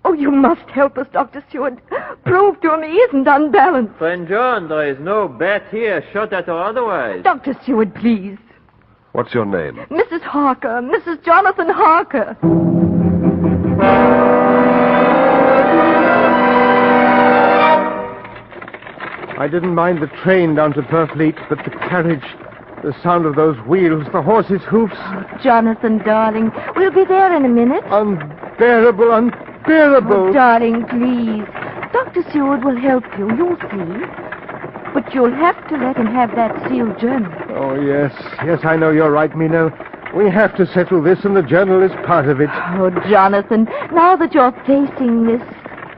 Speaker 10: Oh, you must help us, Dr. Seward. Prove to him he isn't unbalanced.
Speaker 12: Friend John, there is no bet here, shot at or otherwise.
Speaker 10: Dr. Seward, please.
Speaker 16: What's your name?
Speaker 10: Mrs. Harker, Mrs. Jonathan Harker.
Speaker 5: I didn't mind the train down to Purfleet, but the carriage, the sound of those wheels, the horses' hoofs.
Speaker 10: Oh, Jonathan, darling, we'll be there in a minute.
Speaker 5: Unbearable, unbearable.
Speaker 10: Oh, darling, please. Dr. Seward will help you, you'll see. But you'll have to let him have that sealed journal.
Speaker 5: Oh, yes. Yes, I know you're right, Mina. We have to settle this, and the journal is part of it.
Speaker 10: Oh, Jonathan, now that you're facing this,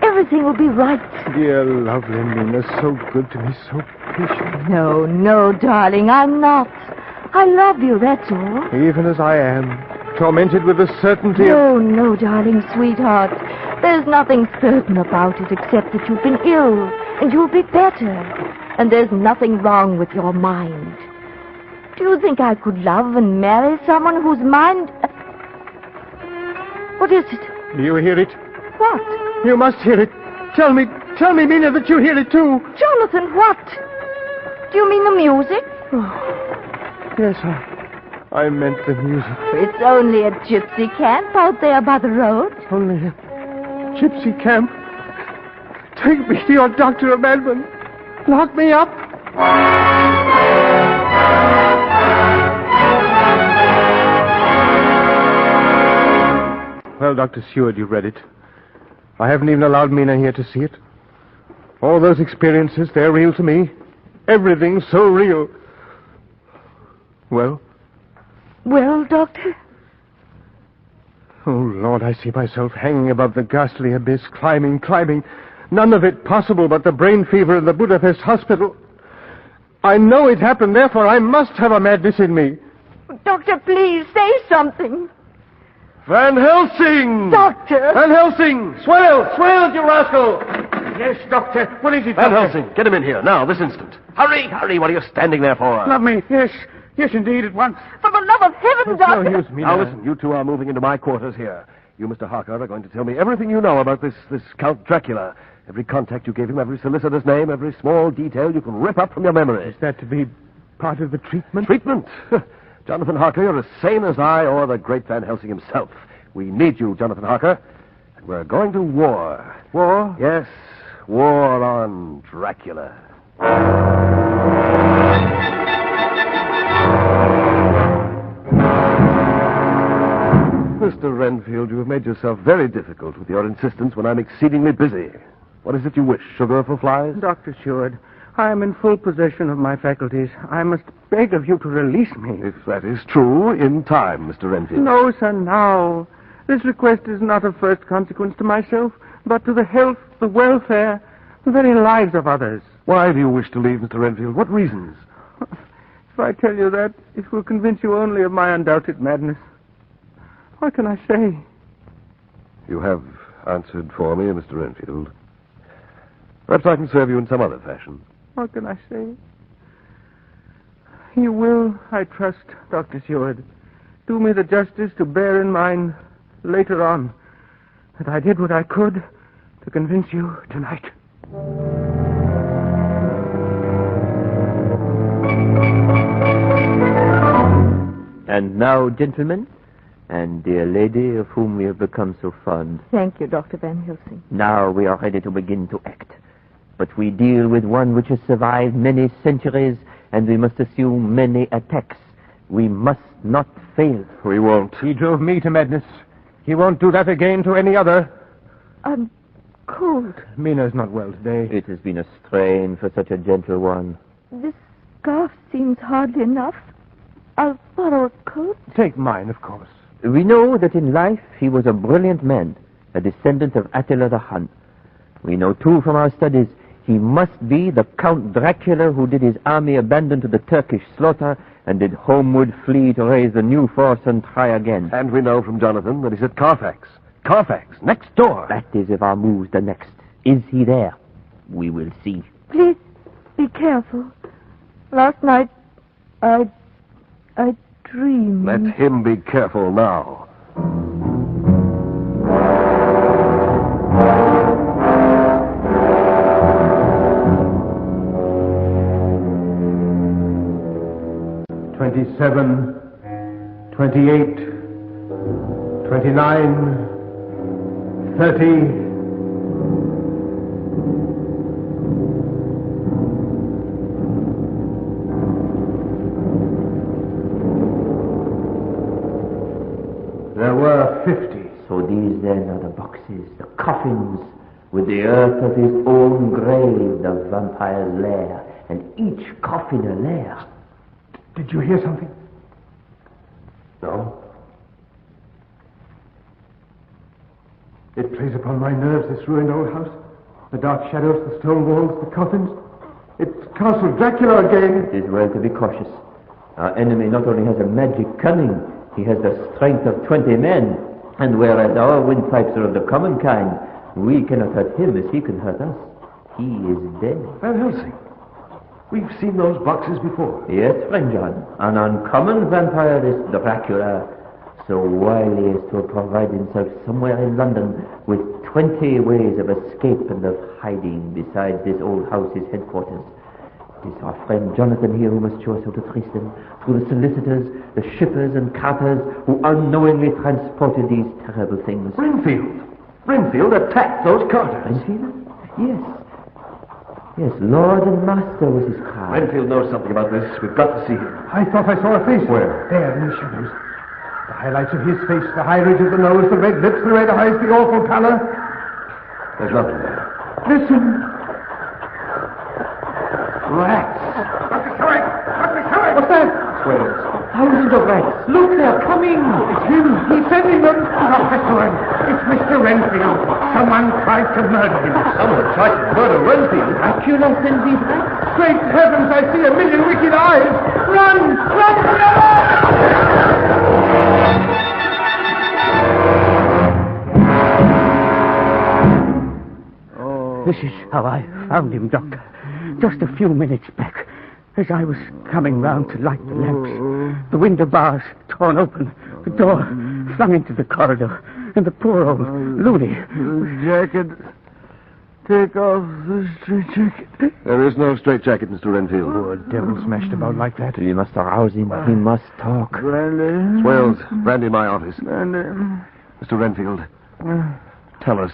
Speaker 10: everything will be right.
Speaker 5: Dear, lovely Mina, so good to me, so patient.
Speaker 10: No, no, darling, I'm not. I love you, that's all.
Speaker 5: Even as I am, tormented with the certainty
Speaker 10: No, no, darling, sweetheart. There's nothing certain about it except that you've been ill, and you'll be better. And there's nothing wrong with your mind. Do you think I could love and marry someone whose mind... What is it?
Speaker 5: Do you hear it?
Speaker 10: What?
Speaker 5: You must hear it. Tell me, Mina, that you hear it too.
Speaker 10: Jonathan, what? Do you mean the music?
Speaker 5: Yes, I meant the music.
Speaker 10: It's only a gypsy camp out there by the road.
Speaker 5: Only a gypsy camp? Take me to your Dr. Amendment. Lock me up. Well, Dr. Seward, you read it. I haven't even allowed Mina here to see it. All those experiences, they're real to me. Everything's so real. Well?
Speaker 10: Well, Doctor?
Speaker 5: Oh, Lord, I see myself hanging above the ghastly abyss, climbing. None of it possible but the brain fever in the Budapest hospital. I know it happened, therefore I must have a madness in me.
Speaker 10: Doctor, please, say something.
Speaker 16: Van Helsing!
Speaker 10: Doctor!
Speaker 16: Van Helsing! Swales, you rascal!
Speaker 5: Yes, Doctor. What is it,
Speaker 16: Van
Speaker 5: Doctor?
Speaker 16: Helsing, get him in here, now, this instant. Hurry, what are you standing there for?
Speaker 14: Love me, yes, indeed, at once.
Speaker 10: For the love of heaven, Doctor!
Speaker 5: No use, Mina.
Speaker 16: Now listen, you two are moving into my quarters here. You, Mr. Harker, are going to tell me everything you know about this Count Dracula. Every contact you gave him, every solicitor's name, every small detail you can rip up from your memory.
Speaker 5: Is that to be part of the treatment?
Speaker 16: Treatment? Jonathan Harker, you're as sane as I or the great Van Helsing himself. We need you, Jonathan Harker. And we're going to war.
Speaker 5: War?
Speaker 16: Yes, war on Dracula. Mr. Renfield, you have made yourself very difficult with your insistence when I'm exceedingly busy. What is it you wish? Sugar for flies?
Speaker 15: Dr. Seward, I am in full possession of my faculties. I must beg of you to release me.
Speaker 16: If that is true, in time, Mr. Renfield.
Speaker 15: No, sir, now. This request is not of first consequence to myself, but to the health, the welfare, the very lives of others.
Speaker 16: Why do you wish to leave, Mr. Renfield? What reasons?
Speaker 15: If I tell you that, it will convince you only of my undoubted madness. What can I say?
Speaker 16: You have answered for me, Mr. Renfield. Perhaps I can serve you in some other fashion.
Speaker 15: What can I say? You will, I trust, Dr. Seward, do me the justice to bear in mind later on that I did what I could to convince you tonight.
Speaker 12: And now, gentlemen, and dear lady of whom we have become so fond,
Speaker 10: Thank you, Dr. Van Helsing.
Speaker 12: now we are ready to begin to act. But we deal with one which has survived many centuries, and we must assume many attacks. We must not fail.
Speaker 16: We won't.
Speaker 5: He drove me to madness. He won't do that again to any other.
Speaker 10: I'm cold.
Speaker 5: Mina's not well today.
Speaker 12: It has been a strain for such a gentle one.
Speaker 10: This scarf seems hardly enough. I'll borrow a coat.
Speaker 5: Take mine, of course.
Speaker 12: We know that in life he was a brilliant man, a descendant of Attila the Hun. We know, too, from our studies, he must be the Count Dracula who did his army abandon to the Turkish slaughter and did homeward flee to raise a new force and try again.
Speaker 16: And we know from Jonathan that he's at Carfax. Carfax, next door.
Speaker 12: That is if our move's the next. Is he there? We will see.
Speaker 10: Please, be careful. Last night, I dreamed.
Speaker 16: Let him be careful now.
Speaker 5: "27, 28, 29, 30. There were 50.
Speaker 12: So these then are the boxes, the coffins, with the earth of his own grave, the vampire's lair, and each coffin a lair.
Speaker 5: Did you hear something?
Speaker 16: No?
Speaker 5: It plays upon my nerves, this ruined old house. The dark shadows, the stone walls, the coffins. It's Castle Dracula again.
Speaker 12: It is well to be cautious. Our enemy not only has a magic cunning, he has the strength of 20 men. And whereas our windpipes are of the common kind, we cannot hurt him as he can hurt us. He is dead.
Speaker 16: Van Helsing, we've seen those boxes before.
Speaker 12: Yes, friend John. An uncommon vampire is Dracula, so wily as to provide himself somewhere in London with 20 ways of escape and of hiding besides this old house's headquarters. It is our friend Jonathan here who must show us how to trace them through the solicitors, the shippers and carters who unknowingly transported these terrible things.
Speaker 16: Renfield attacked those carters.
Speaker 12: Renfield? Yes. Yes, Lord and Master was his cry.
Speaker 16: Renfield knows something about this. We've got to see him.
Speaker 5: I thought I saw a face.
Speaker 16: Where?
Speaker 5: There, in the shadows. The highlights of his face, the high ridge of the nose, the red lips, the red eyes, the awful pallor.
Speaker 16: There's nothing there.
Speaker 5: Listen.
Speaker 16: Rats.
Speaker 5: What's that?
Speaker 16: Swells.
Speaker 12: Thousands of rats. Look, they're coming.
Speaker 5: It's him. He's sending them. Professor, it's Mr. Renfield. Someone tried to murder him.
Speaker 16: Someone tried to murder Renfield?
Speaker 12: Dracula sends these rats?
Speaker 5: Great heavens, I see a million wicked eyes. Run! Run for your life!
Speaker 14: This is how I found him, Doctor. Just a few minutes back, as I was coming round to light the lamps. The window bars torn open, the door flung into the corridor, and the poor old loony.
Speaker 2: The jacket. Take off the straitjacket.
Speaker 16: There is no straitjacket, Mr. Renfield.
Speaker 5: Poor devil smashed about like that.
Speaker 12: We must arouse him. He must talk.
Speaker 2: Brandy.
Speaker 16: Swells. Brandy in my office.
Speaker 2: Brandy.
Speaker 16: Mr. Renfield, tell us.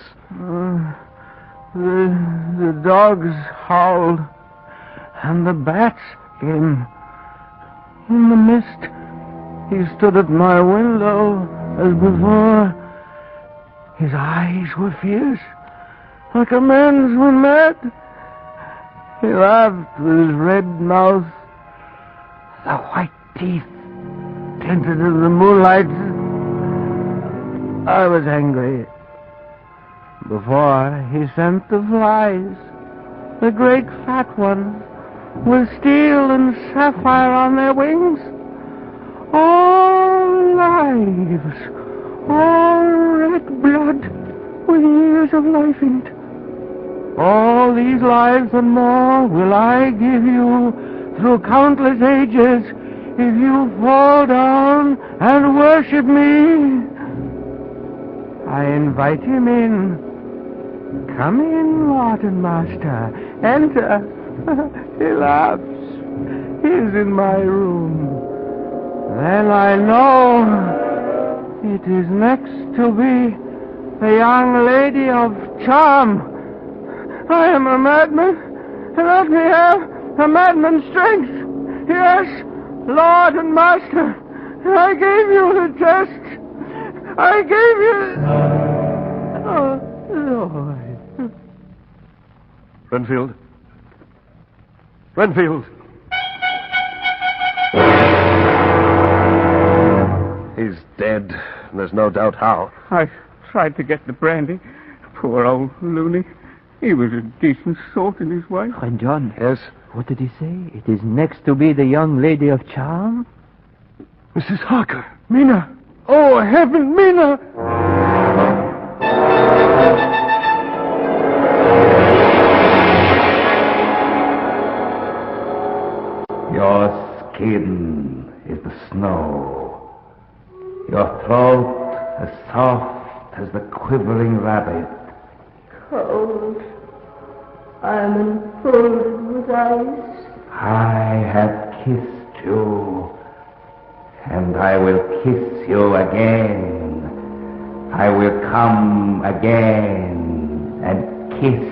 Speaker 2: The dogs howled, and the bats came. In the mist, he stood at my window as before. His eyes were fierce, like a man's when mad. He laughed with his red mouth. The white teeth glinted in the moonlight. I was angry. Before he sent the flies, the great fat ones, with steel and sapphire on their wings. All lives, all red blood, with years of life in it. All these lives and more will I give you through countless ages if you fall down and worship me. I invite him in. Come in, Lord and Master. Enter. He laughs. He's in my room. Then I know it is next to be the young lady of charm. I am a madman, and let me have a madman's strength. Yes, Lord and Master, I gave you the test. I gave you... Oh, Lord.
Speaker 16: Renfield. He's dead. There's no doubt how.
Speaker 14: I tried to get the brandy. Poor old loony. He was a decent sort in his way.
Speaker 12: Friend John.
Speaker 16: Yes?
Speaker 12: What did he say? It is next to be the young lady of charm?
Speaker 6: Mrs. Harker. Mina. Oh, heaven, Mina.
Speaker 17: Your skin is the snow. Your throat as soft as the quivering rabbit.
Speaker 10: Cold. I'm enfolded with ice.
Speaker 17: I have kissed you, and I will kiss you again. I will come again and kiss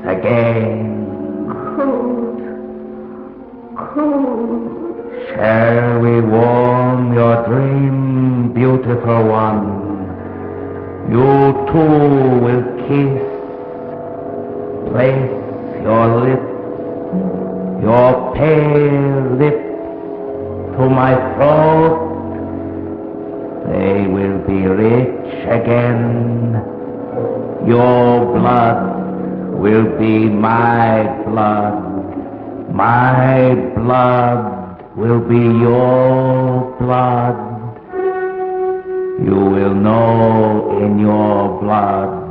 Speaker 17: again.
Speaker 10: Cold.
Speaker 17: Shall we warm your dream, beautiful one? You too will kiss. Place your lips, your pale lips, to my throat. They will be rich again. Your blood will be my blood. My blood will be your blood. You will know in your blood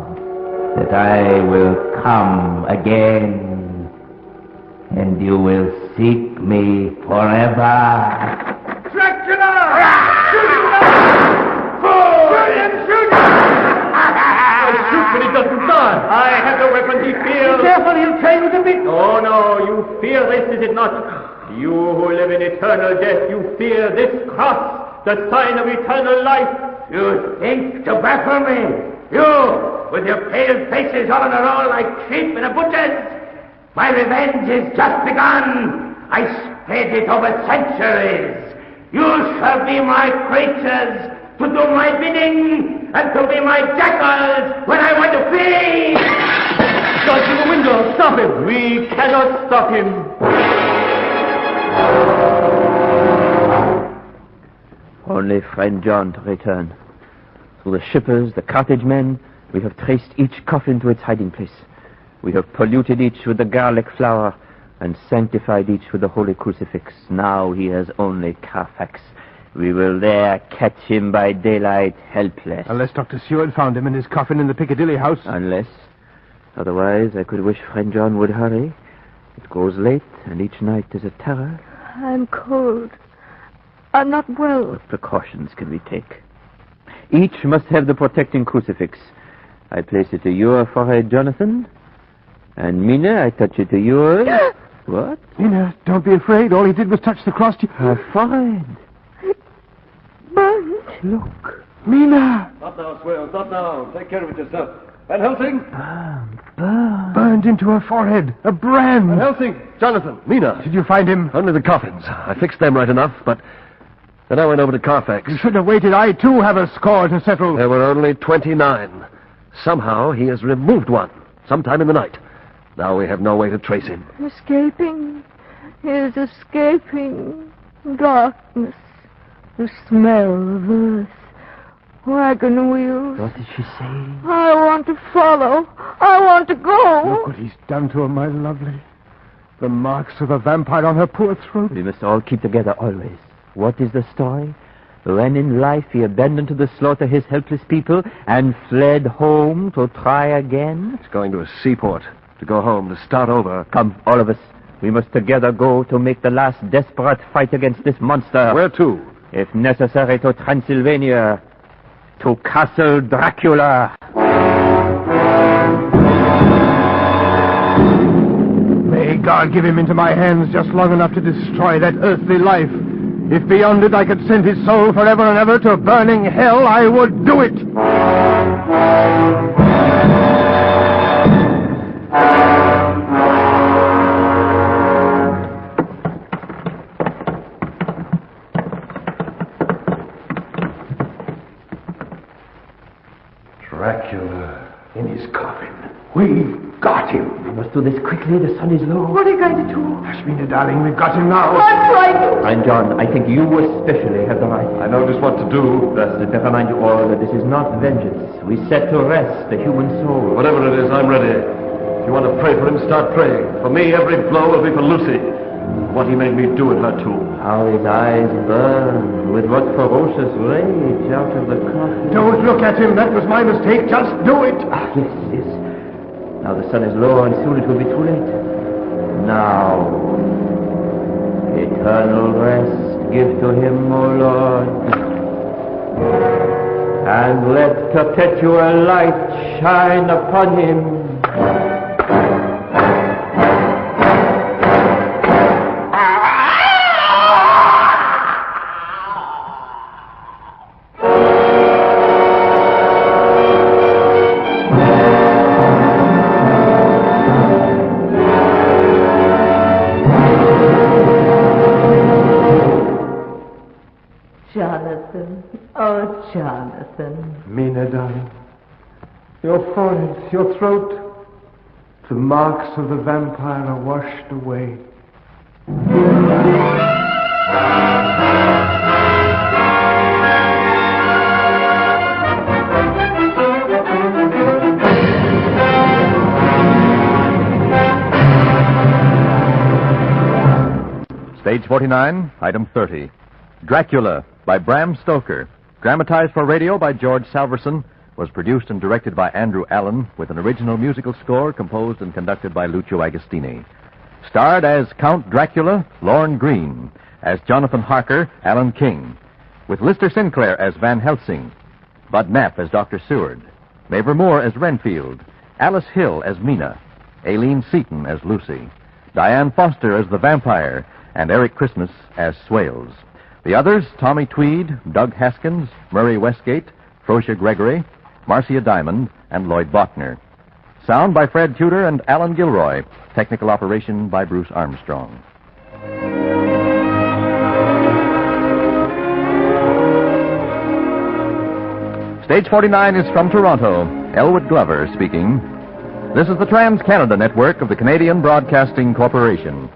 Speaker 17: that I will come again, and you will seek me forever.
Speaker 2: Dracula! Shoot him! Shoot him! Shoot him!
Speaker 18: Shoot, but he doesn't die. I have the weapon he fears.
Speaker 2: Be careful, he'll train with a bit.
Speaker 18: Oh, no, you fear this, is it not? You who live in eternal death, you fear this cross, the sign of eternal life.
Speaker 17: You think to baffle me? You, with your pale faces all in a row like sheep in a butcher's? My revenge is just begun. I spread it over centuries. You shall be my creatures, to do my bidding, and to be my jackals when I want to feed.
Speaker 18: Go to the window, stop him. We cannot stop him.
Speaker 12: Only friend John to return. Through the shippers, the cartage men, we have traced each coffin to its hiding place. We have polluted each with the garlic flower and sanctified each with the holy crucifix. Now he has only Carfax. We will there catch him by daylight, helpless.
Speaker 5: Unless Dr. Seward found him in his coffin in the Piccadilly house.
Speaker 12: Unless. Otherwise, I could wish friend John would hurry. It grows late, and each night is a terror.
Speaker 10: I'm cold. I'm not well.
Speaker 12: What precautions can we take? Each must have the protecting crucifix. I place it to your forehead, Jonathan. And Mina, I touch it to yours. What?
Speaker 5: Mina, don't be afraid. All he did was touch the cross to
Speaker 12: her forehead.
Speaker 10: Burned.
Speaker 12: Look.
Speaker 5: Mina!
Speaker 16: Not now, Swales, not now. Take care of it yourself. Van Helsing?
Speaker 5: Burned into her forehead. A brand.
Speaker 16: Van Helsing! Jonathan! Mina!
Speaker 5: Did you find him?
Speaker 16: Only the coffins. I fixed them right enough, but then I went over to Carfax.
Speaker 5: You should have waited. I, too, have a score to settle.
Speaker 16: There were only 29. Somehow he has removed one, sometime in the night. Now we have no way to trace him.
Speaker 10: Escaping. He is escaping. Darkness. The smell of earth. Wagon wheels.
Speaker 12: What did she say?
Speaker 10: I want to follow. I want to go.
Speaker 5: Look what he's done to her, my lovely. The marks of a vampire on her poor throat.
Speaker 12: We must all keep together always. What is the story? When in life he abandoned to the slaughter his helpless people and fled home to try again?
Speaker 16: He's going to a seaport, to go home, to start over.
Speaker 12: Come, all of us. We must together go to make the last desperate fight against this monster.
Speaker 16: Where to?
Speaker 12: If necessary, to Transylvania. To Castle Dracula.
Speaker 5: May God give him into my hands just long enough to destroy that earthly life. If beyond it I could send his soul forever and ever to burning hell, I would do it.
Speaker 16: Dracula in his coffin.
Speaker 6: We've got him.
Speaker 12: We must do this quickly. The sun is low.
Speaker 10: What are you going to do?
Speaker 6: Hush, Mina, darling. We've got him now.
Speaker 10: I'm frightened.
Speaker 12: And John, I think you especially have the right.
Speaker 16: I know just what to do.
Speaker 12: Thus, let me remind you all that this is not vengeance. We set to rest the human soul.
Speaker 16: Whatever it is, I'm ready. If you want to pray for him, start praying. For me, every blow will be for Lucy. What he made me do in her tomb.
Speaker 12: How his eyes burn, with what ferocious rage out of the coffin.
Speaker 6: Don't look at him. That was my mistake. Just do it.
Speaker 12: Ah, yes, yes. Now the sun is low, and soon it will be too late. Now, eternal rest give to him, O Lord, and let perpetual light shine upon him.
Speaker 19: Jonathan, oh Jonathan.
Speaker 6: Mina, darling. Your forehead, your throat, the marks of the vampire are washed away.
Speaker 4: Stage 49, Item 30. Dracula by Bram Stoker. Dramatized for radio by George Salverson. Was produced and directed by Andrew Allen with an original musical score composed and conducted by Lucio Agostini. Starred as Count Dracula, Lorne Greene. As Jonathan Harker, Alan King. With Lister Sinclair as Van Helsing. Bud Knapp as Dr. Seward. Mavor Moore as Renfield. Alice Hill as Mina. Aileen Seaton as Lucy. Diane Foster as the vampire. And Eric Christmas as Swales. The others, Tommy Tweed, Doug Haskins, Murray Westgate, Frosha Gregory, Marcia Diamond, and Lloyd Bachner. Sound by Fred Tudor and Alan Gilroy. Technical operation by Bruce Armstrong. Stage 49 is from Toronto. Elwood Glover speaking. This is the Trans-Canada Network of the Canadian Broadcasting Corporation.